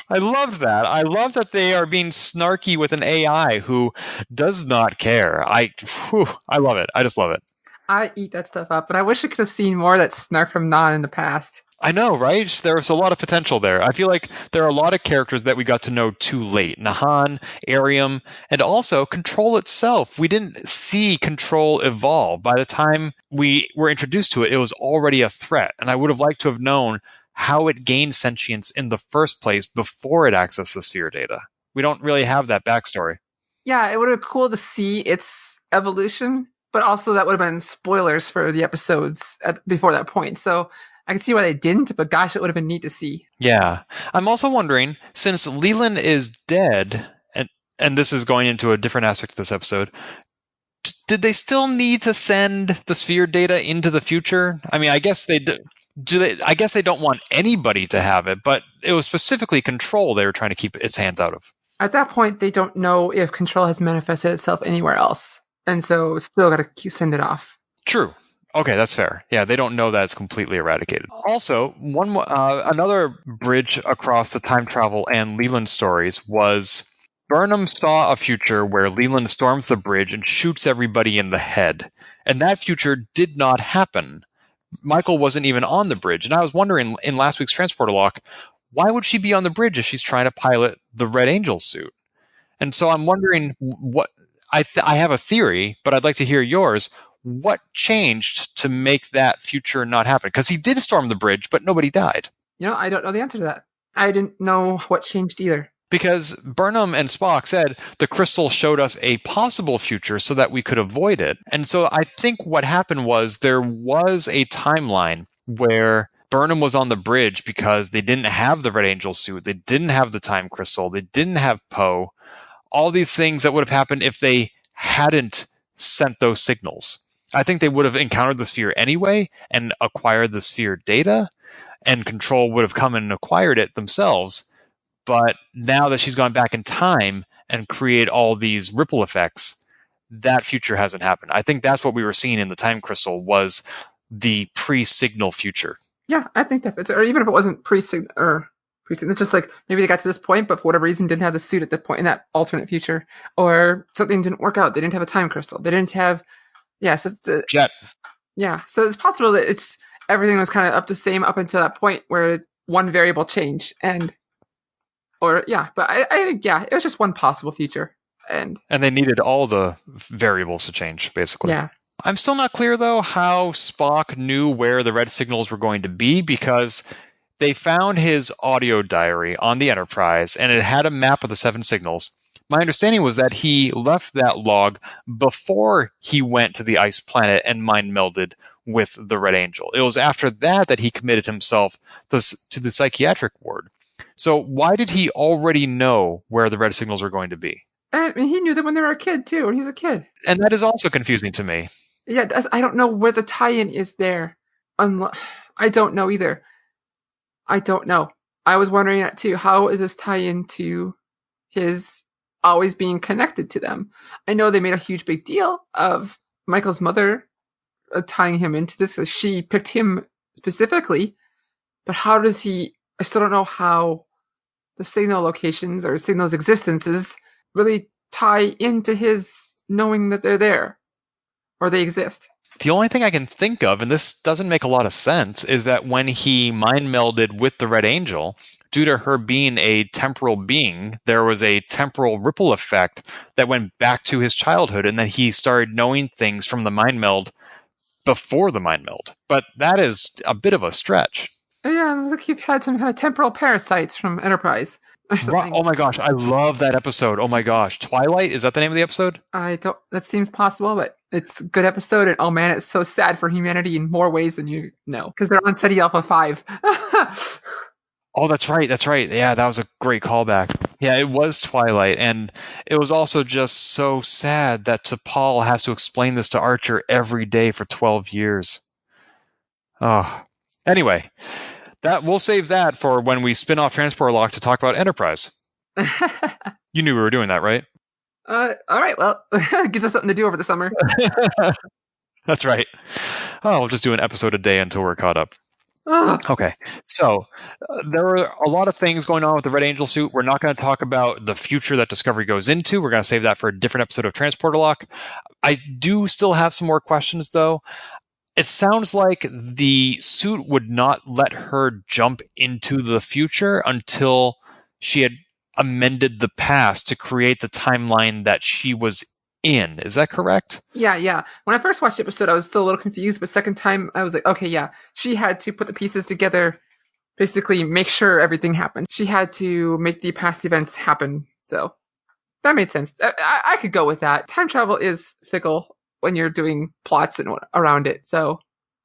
I love that. I love that they are being snarky with an AI who does not care. I love it. I just love it. I eat that stuff up, but I wish I could have seen more of that snark from Nan in the past. I know, right? There was a lot of potential there. I feel like there are a lot of characters that we got to know too late. Nahan, Arium, and also Control itself. We didn't see Control evolve. By the time we were introduced to it, it was already a threat. And I would have liked to have known how it gained sentience in the first place before it accessed the sphere data. We don't really have that backstory. Yeah, it would have been cool to see its evolution, but also that would have been spoilers for the episodes before that point. So I can see why they didn't, but gosh, it would have been neat to see. Yeah. I'm also wondering, since Leland is dead, and this is going into a different aspect of this episode, did they still need to send the sphere data into the future? I mean, I guess they do. I guess they don't want anybody to have it, but it was specifically Control they were trying to keep its hands out of. At that point, they don't know if Control has manifested itself anywhere else, and so still got to send it off. True. Okay, that's fair. Yeah, they don't know that it's completely eradicated. Also, another bridge across the time travel and Leland stories was Burnham saw a future where Leland storms the bridge and shoots everybody in the head. And that future did not happen. Michael wasn't even on the bridge. And I was wondering in last week's transporter lock, why would she be on the bridge if she's trying to pilot the Red Angel suit? And so I'm wondering what I have a theory, but I'd like to hear yours. What changed to make that future not happen? Because he did storm the bridge, but nobody died. I don't know the answer to that. I didn't know what changed either. Because Burnham and Spock said the crystal showed us a possible future so that we could avoid it. And so I think what happened was there was a timeline where Burnham was on the bridge because they didn't have the Red Angel suit. They didn't have the time crystal. They didn't have Poe. All these things that would have happened if they hadn't sent those signals. I think they would have encountered the sphere anyway and acquired the sphere data, and Control would have come and acquired it themselves. But now that she's gone back in time and created all these ripple effects, that future hasn't happened. I think that's what we were seeing in the time crystal was the pre-signal future. Yeah, I think that fits. Or even if it wasn't pre-signal, it's just like maybe they got to this point, but for whatever reason didn't have the suit at that point in that alternate future, or something didn't work out. They didn't have a time crystal. They didn't have, so jet. Yeah, so it's possible that it's everything was kind of up the same up until that point where one variable changed, but I think it was just one possible future, and they needed all the variables to change, basically. Yeah. I'm still not clear, though, how Spock knew where the red signals were going to be, because they found his audio diary on the Enterprise, and it had a map of the 7 signals. My understanding was that he left that log before he went to the ice planet and mind melded with the Red Angel. It was after that he committed himself to the psychiatric ward. So why did he already know where the red signals were going to be? And he knew them when they were a kid, too, when he was a kid. And that is also confusing to me. Yeah, I don't know where the tie-in is there. I don't know either. I don't know. I was wondering that, too. How is this tie-in to his always being connected to them? I know they made a huge big deal of Michael's mother tying him into this. She picked him specifically. But how does he... I still don't know how the signal locations or signal's existences really tie into his knowing that they're there or they exist. The only thing I can think of, and this doesn't make a lot of sense, is that when he mind melded with the Red Angel, due to her being a temporal being, there was a temporal ripple effect that went back to his childhood, and then he started knowing things from the mind meld before the mind meld. But that is a bit of a stretch. Yeah, look, you've had some kind of temporal parasites from Enterprise. Oh my gosh, I love that episode. Oh my gosh. Twilight, is that the name of the episode? That seems possible, but it's a good episode, and oh man, it's so sad for humanity in more ways than you know, because they're on SETI Alpha 5. Oh, that's right. Yeah, that was a great callback. Yeah, it was Twilight, and it was also just so sad that T'Pol has to explain this to Archer every day for 12 years. Oh. Anyway, we'll save that for when we spin off Transporter Lock to talk about Enterprise. You knew we were doing that, right? All right, well, it gives us something to do over the summer. That's right. Oh, we'll just do an episode a day until we're caught up. Okay, so there are a lot of things going on with the Red Angel suit. We're not going to talk about the future that Discovery goes into. We're going to save that for a different episode of Transporter Lock. I do still have some more questions, though. It sounds like the suit would not let her jump into the future until she had amended the past to create the timeline that she was in. Is that correct? Yeah. When I first watched the episode, I was still a little confused, but second time, I was like, okay, yeah. She had to put the pieces together, basically make sure everything happened. She had to make the past events happen, so that made sense. I could go with that. Time travel is fickle when you're doing plots and around it, so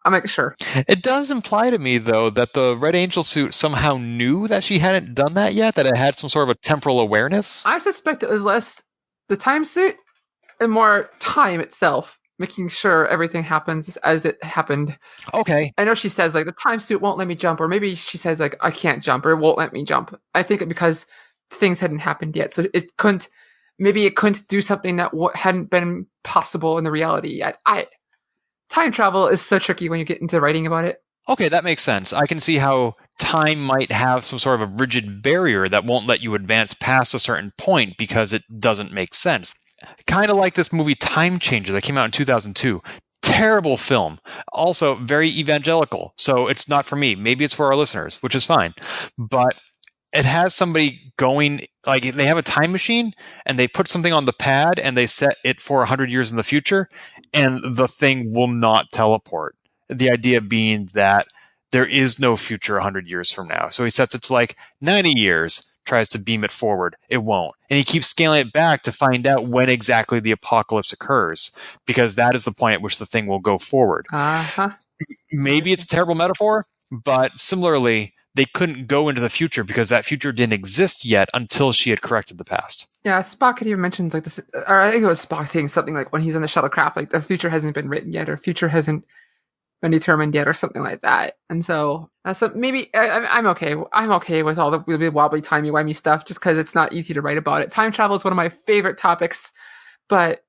I'm like, sure. It does imply to me, though, that the Red Angel suit somehow knew that she hadn't done that yet, that it had some sort of a temporal awareness. I suspect it was less the time suit and more time itself, making sure everything happens as it happened. Okay. I know she says, like, the time suit won't let me jump, or maybe she says, like, I can't jump, or it won't let me jump. I think because things hadn't happened yet, so it couldn't do something that hadn't been possible in the reality yet. Time travel is so tricky when you get into writing about it. Okay, that makes sense. I can see how time might have some sort of a rigid barrier that won't let you advance past a certain point because it doesn't make sense. Kind of like this movie Time Changer that came out in 2002. Terrible film. Also very evangelical. So it's not for me. Maybe it's for our listeners, which is fine. But it has somebody going, like, they have a time machine and they put something on the pad and they set it for 100 years in the future, and the thing will not teleport. The idea being that there is no future 100 years from now. So he sets it to like 90 years, tries to beam it forward. It won't. And he keeps scaling it back to find out when exactly the apocalypse occurs, because that is the point at which the thing will go forward. Uh-huh. Maybe it's a terrible metaphor, but similarly, they couldn't go into the future because that future didn't exist yet until she had corrected the past. Yeah, Spock had even mentioned, like, this, or I think it was Spock saying something like when he's in the shuttlecraft, like, the future hasn't been written yet, or future hasn't been determined yet, or something like that. And so maybe I'm okay. I'm okay with all the wobbly, timey-wimey stuff, just because it's not easy to write about it. Time travel is one of my favorite topics, but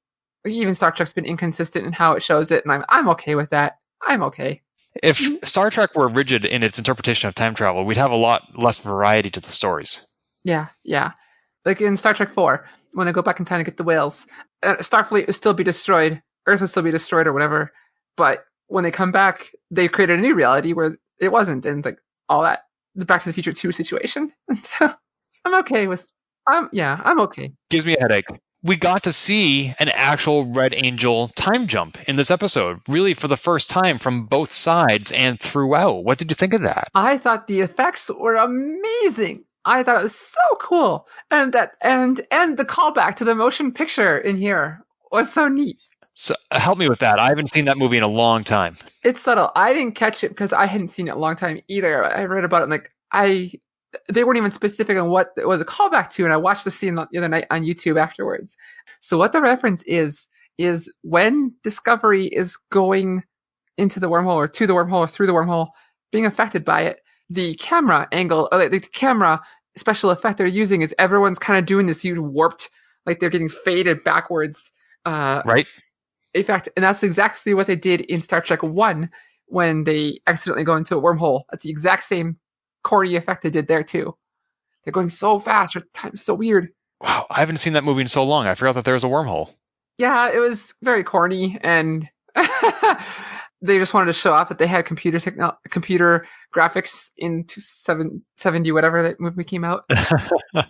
even Star Trek's been inconsistent in how it shows it, and I'm okay with that. I'm okay. If Star Trek were rigid in its interpretation of time travel, we'd have a lot less variety to the stories. Yeah. Like in Star Trek 4, when they go back in time to get the whales, Starfleet would still be destroyed, Earth would still be destroyed or whatever, but when they come back, they created a new reality where it wasn't, and like all that, the Back to the Future 2 situation. So I'm okay with, I'm okay. Gives me a headache. We got to see an actual Red Angel time jump in this episode, really for the first time from both sides and throughout. What did you think of that? I thought the effects were amazing. I thought it was so cool, and the callback to the motion picture in here was so neat. So help me with that. I haven't seen that movie in a long time. It's subtle. I didn't catch it because I hadn't seen it in a long time either. I read about it, and like they weren't even specific on what it was a callback to, and I watched the scene the other night on YouTube afterwards. So what the reference is when Discovery is going into the wormhole or to the wormhole or through the wormhole, being affected by it, the camera angle, or the camera special effect they're using is everyone's kind of doing this huge warped, like they're getting faded backwards. Right. Effect, and that's exactly what they did in Star Trek 1 when they accidentally go into a wormhole. That's the exact same corny effect they did there too. They're going so fast, or time's so weird. Wow, I haven't seen that movie in so long. I forgot that there was a wormhole. Yeah, it was very corny, and they just wanted to show off that they had computer graphics in 70 whatever that movie came out.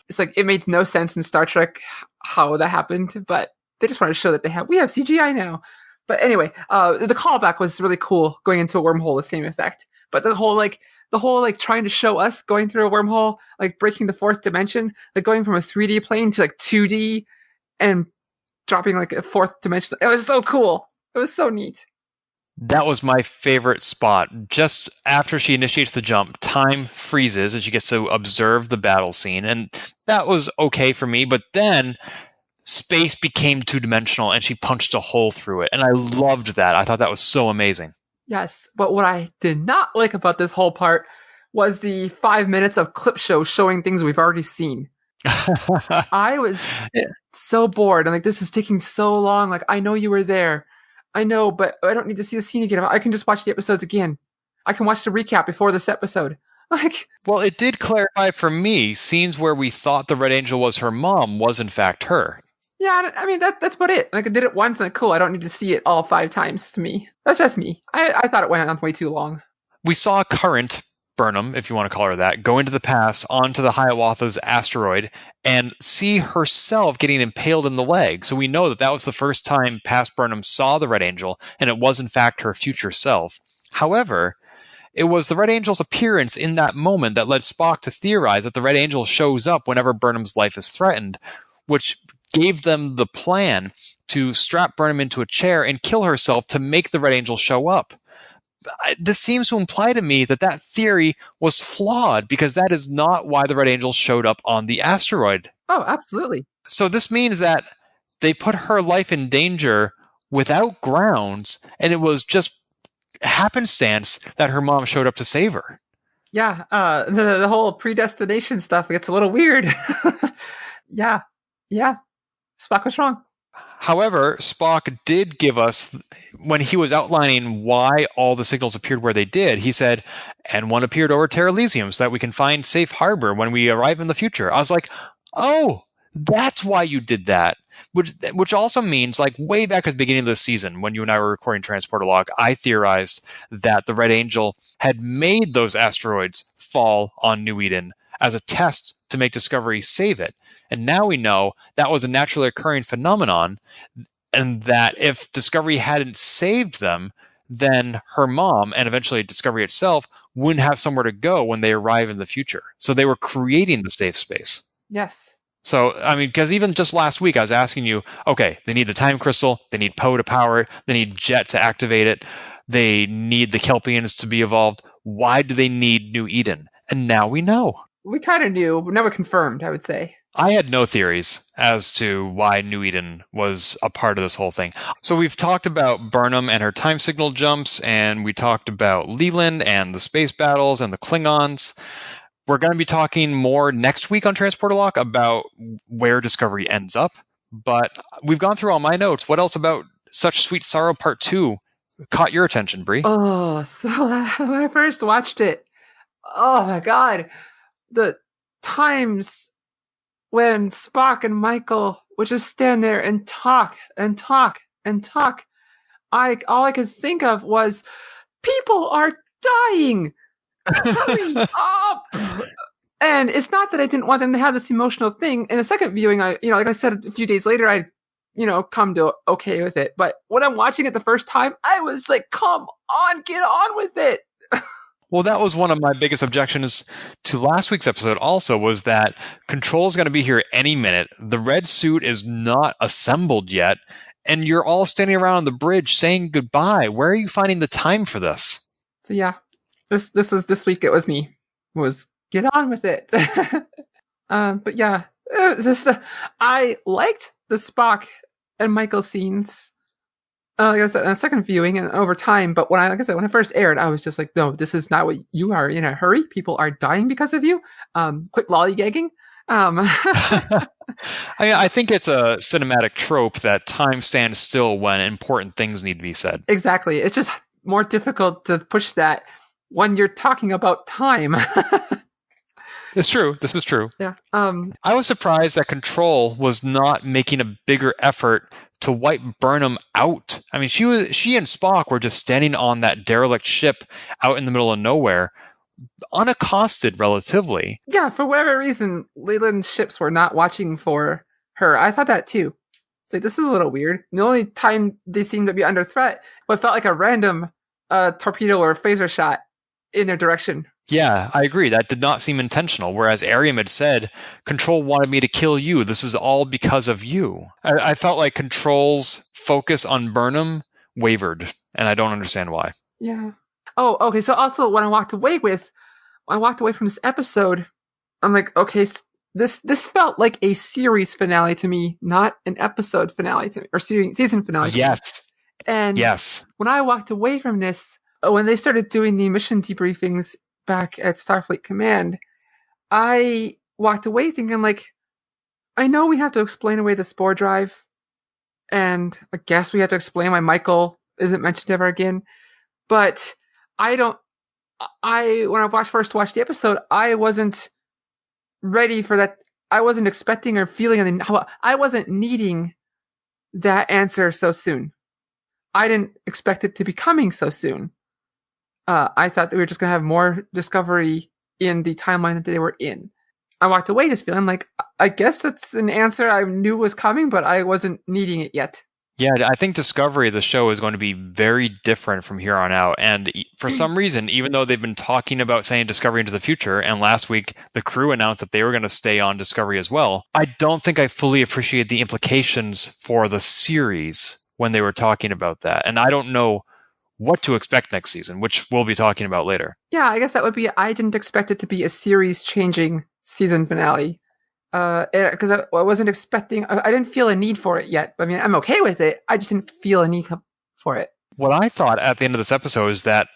It's like it made no sense in Star Trek how that happened, but they just wanted to show that we have CGI now. But anyway, the callback was really cool, going into a wormhole, the same effect. But the whole trying to show us going through a wormhole, like breaking the fourth dimension, like going from a 3D plane to like 2D and dropping like a fourth dimension. It was so cool. It was so neat. That was my favorite spot. Just after she initiates the jump, time freezes and she gets to observe the battle scene. And that was okay for me. But then space became two-dimensional and she punched a hole through it. And I loved that. I thought that was so amazing. Yes, but what I did not like about this whole part was the 5 minutes of clip show showing things we've already seen. I was so bored. I'm like, this is taking so long. Like, I know you were there. I know, but I don't need to see the scene again. I can just watch the episodes again. I can watch the recap before this episode. Like, well, it did clarify for me scenes where we thought the Red Angel was her mom was in fact her. Yeah, I mean, that's about it. Like, I did it once, and cool, I don't need to see it all 5 times to me. That's just me. I thought it went on way too long. We saw Current Burnham, if you want to call her that, go into the past onto the Hiawatha's asteroid and see herself getting impaled in the leg. So we know that was the first time past Burnham saw the Red Angel, and it was in fact her future self. However, it was the Red Angel's appearance in that moment that led Spock to theorize that the Red Angel shows up whenever Burnham's life is threatened, which gave them the plan to strap Burnham into a chair and kill herself to make the Red Angel show up. This seems to imply to me that theory was flawed because that is not why the Red Angel showed up on the asteroid. Oh, absolutely. So this means that they put her life in danger without grounds, and it was just happenstance that her mom showed up to save her. Yeah, the whole predestination stuff gets a little weird. Yeah. Spock was wrong. However, Spock did give us, when he was outlining why all the signals appeared where they did, he said, and one appeared over Terra Elysium so that we can find safe harbor when we arrive in the future. I was like, oh, that's why you did that. Which also means, like, way back at the beginning of the season, when you and I were recording Transporter Log, I theorized that the Red Angel had made those asteroids fall on New Eden as a test to make Discovery save it. And now we know that was a naturally occurring phenomenon, and that if Discovery hadn't saved them, then her mom, and eventually Discovery itself, wouldn't have somewhere to go when they arrive in the future. So they were creating the safe space. Yes. So, I mean, because even just last week I was asking you, okay, they need the time crystal, they need Poe to power it, they need Jet to activate it, they need the Kelpians to be evolved. Why do they need New Eden? And now we know. We kind of knew, but never confirmed, I would say. I had no theories as to why New Eden was a part of this whole thing. So we've talked about Burnham and her time signal jumps, and we talked about Leland and the space battles and the Klingons. We're going to be talking more next week on Transporter Lock about where Discovery ends up. But we've gone through all my notes. What else about Such Sweet Sorrow Part 2 caught your attention, Brie? Oh, so when I first watched it, oh my god, the times when Spock and Michael would just stand there and talk and talk and talk. All I could think of was, people are dying. Hurry up! And it's not that I didn't want them to have this emotional thing. In a second viewing, like I said, a few days later, I come to okay with it. But when I'm watching it the first time, I was like, come on, get on with it. Well, that was one of my biggest objections to last week's episode also, was that Control's going to be here any minute. The red suit is not assembled yet, and you're all standing around on the bridge saying goodbye. Where are you finding the time for this? So yeah, this week it was me. It was get on with it. But yeah, I liked the Spock and Michael scenes. Like I said, on a second viewing and over time, but when I first aired, I was just like, no, this is not what you are in a hurry. People are dying because of you. Quit lollygagging. I think it's a cinematic trope that time stands still when important things need to be said. Exactly. It's just more difficult to push that when you're talking about time. It's true. This is true. Yeah. I was surprised that Control was not making a bigger effort to wipe Burnham out. I mean, she and Spock were just standing on that derelict ship out in the middle of nowhere, unaccosted relatively. Yeah, for whatever reason, Leland's ships were not watching for her. I thought that too. It's like, this is a little weird. The only time they seemed to be under threat, but felt like a random torpedo or phaser shot in their direction. Yeah, I agree. That did not seem intentional. Whereas Ariam had said, Control wanted me to kill you. This is all because of you. I felt like Control's focus on Burnham wavered, and I don't understand why. Yeah. Oh, okay. So also when I walked away from this episode, I'm like, okay, this felt like a series finale to me, not an episode finale to me, or season finale. Yes. And yes, when I walked away from this, when they started doing the mission debriefings back at Starfleet Command, I walked away thinking, like, I know we have to explain away the spore drive, and I guess we have to explain why Michael isn't mentioned ever again, but when I first watched the episode, I wasn't ready for that. I wasn't expecting or feeling, I wasn't needing that answer so soon. I didn't expect it to be coming so soon. I thought that we were just going to have more Discovery in the timeline that they were in. I walked away just feeling like, I guess that's an answer I knew was coming, but I wasn't needing it yet. Yeah, I think Discovery, the show, is going to be very different from here on out. And for some reason, even though they've been talking about saying Discovery into the future, and last week the crew announced that they were going to stay on Discovery as well, I don't think I fully appreciate the implications for the series when they were talking about that. And I don't know what to expect next season, which we'll be talking about later. Yeah, I guess that would be, I didn't expect it to be a series-changing season finale. Because I wasn't expecting, I didn't feel a need for it yet. I mean, I'm okay with it. I just didn't feel a need for it. What I thought at the end of this episode is that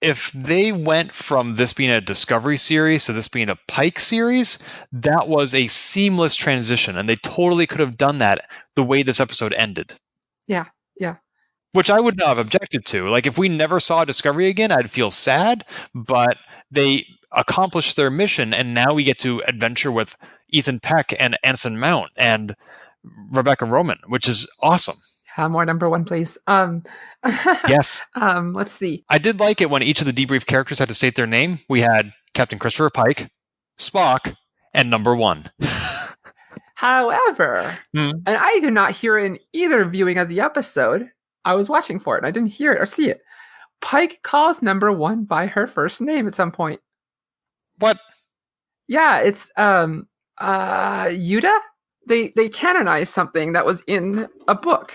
if they went from this being a Discovery series to this being a Pike series, that was a seamless transition, and they totally could have done that the way this episode ended. Yeah. Which I would not have objected to. Like, if we never saw Discovery again, I'd feel sad, but they accomplished their mission, and now we get to adventure with Ethan Peck and Anson Mount and Rebecca Roman, which is awesome. More number one, please. Yes. Let's see. I did like it when each of the debrief characters had to state their name. We had Captain Christopher Pike, Spock, and number one. However, and I did not hear it in either viewing of the episode. I was watching for it, and I didn't hear it or see it. Pike calls number one by her first name at some point. What? Yeah, it's Yuda? They canonized something that was in a book.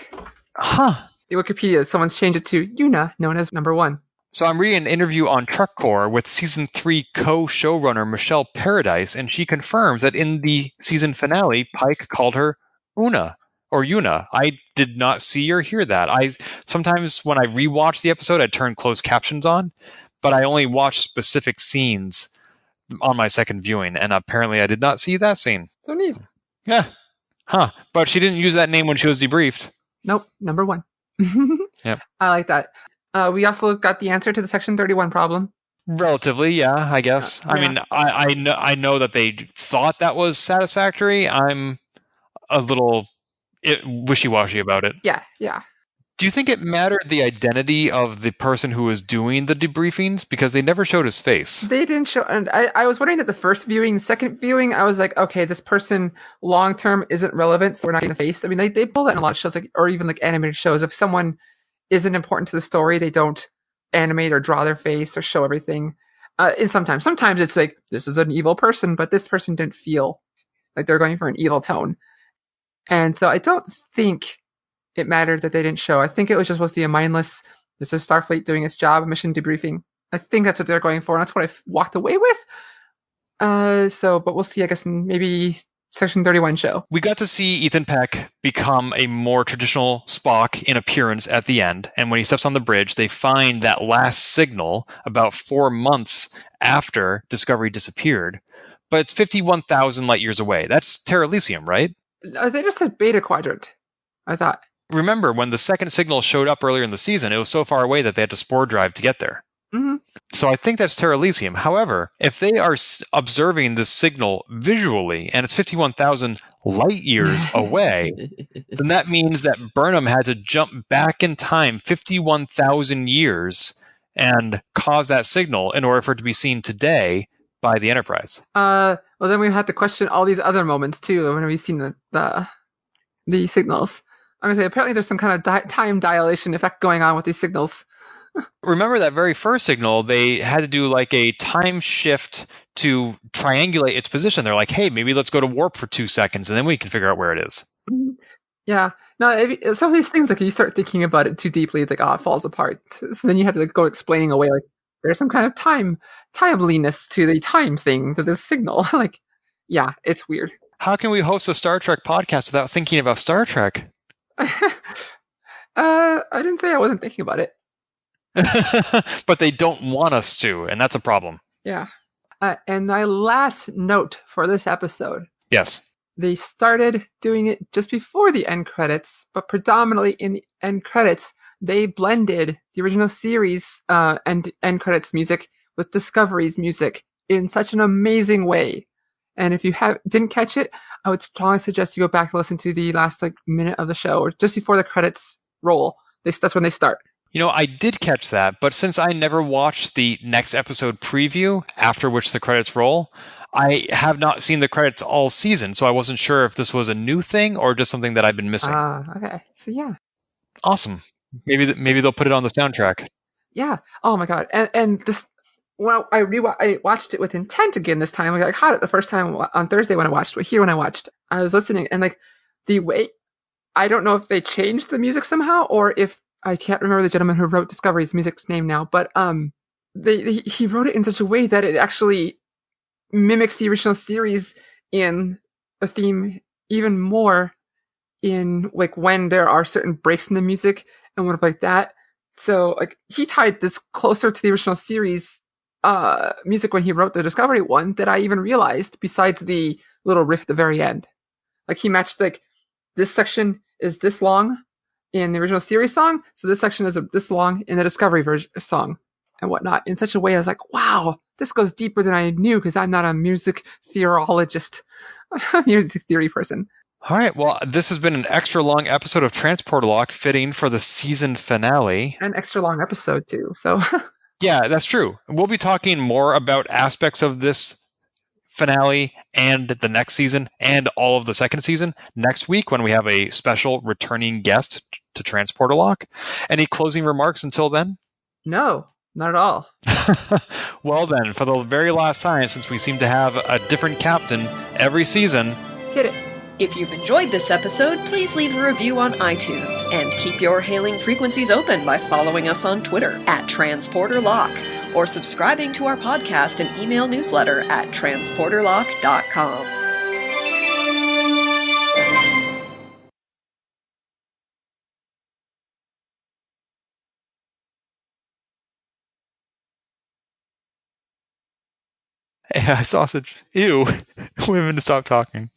Huh. The Wikipedia, someone's changed it to Yuna, known as number one. So I'm reading an interview on Trek Core with season 3 co-showrunner Michelle Paradise, and she confirms that in the season finale, Pike called her Una. Or Yuna. I did not see or hear that. Sometimes when I rewatch the episode, I turn closed captions on, but I only watch specific scenes on my second viewing, and apparently I did not see that scene. So neat. Yeah. Huh. But she didn't use that name when she was debriefed. Nope, number 1. Yep. I like that. We also got the answer to the Section 31 problem. Relatively, yeah, I guess. Yeah. I mean, I know that they thought that was satisfactory. I'm a little wishy-washy about it. Yeah. Do you think it mattered the identity of the person who was doing the debriefings? Because they never showed his face. They didn't show, and I was wondering that the first viewing, second viewing, I was like, okay, this person long term isn't relevant, so we're not getting the face. I mean, they pull that in a lot of shows, like, or even like animated shows. If someone isn't important to the story, they don't animate or draw their face or show everything. And sometimes it's like, this is an evil person, but this person didn't feel like they're going for an evil tone. And so I don't think it mattered that they didn't show. I think it was just supposed to be a mindless, this is Starfleet doing its job, mission debriefing. I think that's what they're going for, and that's what I walked away with. But we'll see, I guess, in maybe Section 31 show. We got to see Ethan Peck become a more traditional Spock in appearance at the end, and when he steps on the bridge, they find that last signal about 4 months after Discovery disappeared, but it's 51,000 light years away. That's Terra Elysium, right? They just said Beta Quadrant, I thought. Remember, when the second signal showed up earlier in the season, it was so far away that they had to spore drive to get there. Mm-hmm. So I think that's Terra Elysium. However, if they are observing this signal visually and it's 51,000 light years away, then that means that Burnham had to jump back in time 51,000 years and cause that signal in order for it to be seen today by the Enterprise. Well, then we have to question all these other moments too when we've seen the signals. I'm gonna say apparently there's some kind of time dilation effect going on with these signals. Remember that very first signal, they had to do like a time shift to triangulate its position. They're like, hey, maybe let's go to warp for 2 seconds and then we can figure out where it is. Yeah. No, some of these things, like, you start thinking about it too deeply, it's like, it falls apart. So then you have to go explaining away, like, there's some kind of timeliness to the time thing, to this signal. Like, yeah, it's weird. How can we host a Star Trek podcast without thinking about Star Trek? I didn't say I wasn't thinking about it. But they don't want us to, and that's a problem. Yeah. And my last note for this episode. Yes. They started doing it just before the end credits, but predominantly in the end credits, they blended the original series and end credits music with Discovery's music in such an amazing way. And if you didn't catch it, I would strongly suggest you go back and listen to the last minute of the show, or just before the credits roll. That's when they start. You know, I did catch that, but since I never watched the next episode preview after which the credits roll, I have not seen the credits all season, so I wasn't sure if this was a new thing or just something that I've been missing. Okay. So yeah. Awesome. Maybe they'll put it on the soundtrack. Yeah. Oh my god. And this, when I watched it with intent again this time. I caught it the first time on Thursday when I watched it. Here when I watched, I was listening, and like the way, I don't know if they changed the music somehow, or if, I can't remember the gentleman who wrote Discovery's music's name now, but he wrote it in such a way that it actually mimics the original series in a theme even more, in like when there are certain breaks in the music and stuff like that. So like he tied this closer to the original series music when he wrote the Discovery one that I even realized, besides the little riff at the very end. Like he matched, like, this section is this long in the original series song, so this section is this long in the Discovery version song and whatnot, in such a way I was like, wow, this goes deeper than I knew, because I'm not a music theorologist, music theory person. All right, well, this has been an extra long episode of Transporter Lock, fitting for the season finale. An extra long episode too, so. Yeah, that's true. We'll be talking more about aspects of this finale and the next season and all of the second season next week, when we have a special returning guest to Transporter Lock. Any closing remarks until then? No, not at all. Well then, for the very last time, since we seem to have a different captain every season, hit it. If you've enjoyed this episode, please leave a review on iTunes, and keep your hailing frequencies open by following us on Twitter @TransporterLock, or subscribing to our podcast and email newsletter at transporterlock.com. sausage. Ew. Women, stop talking.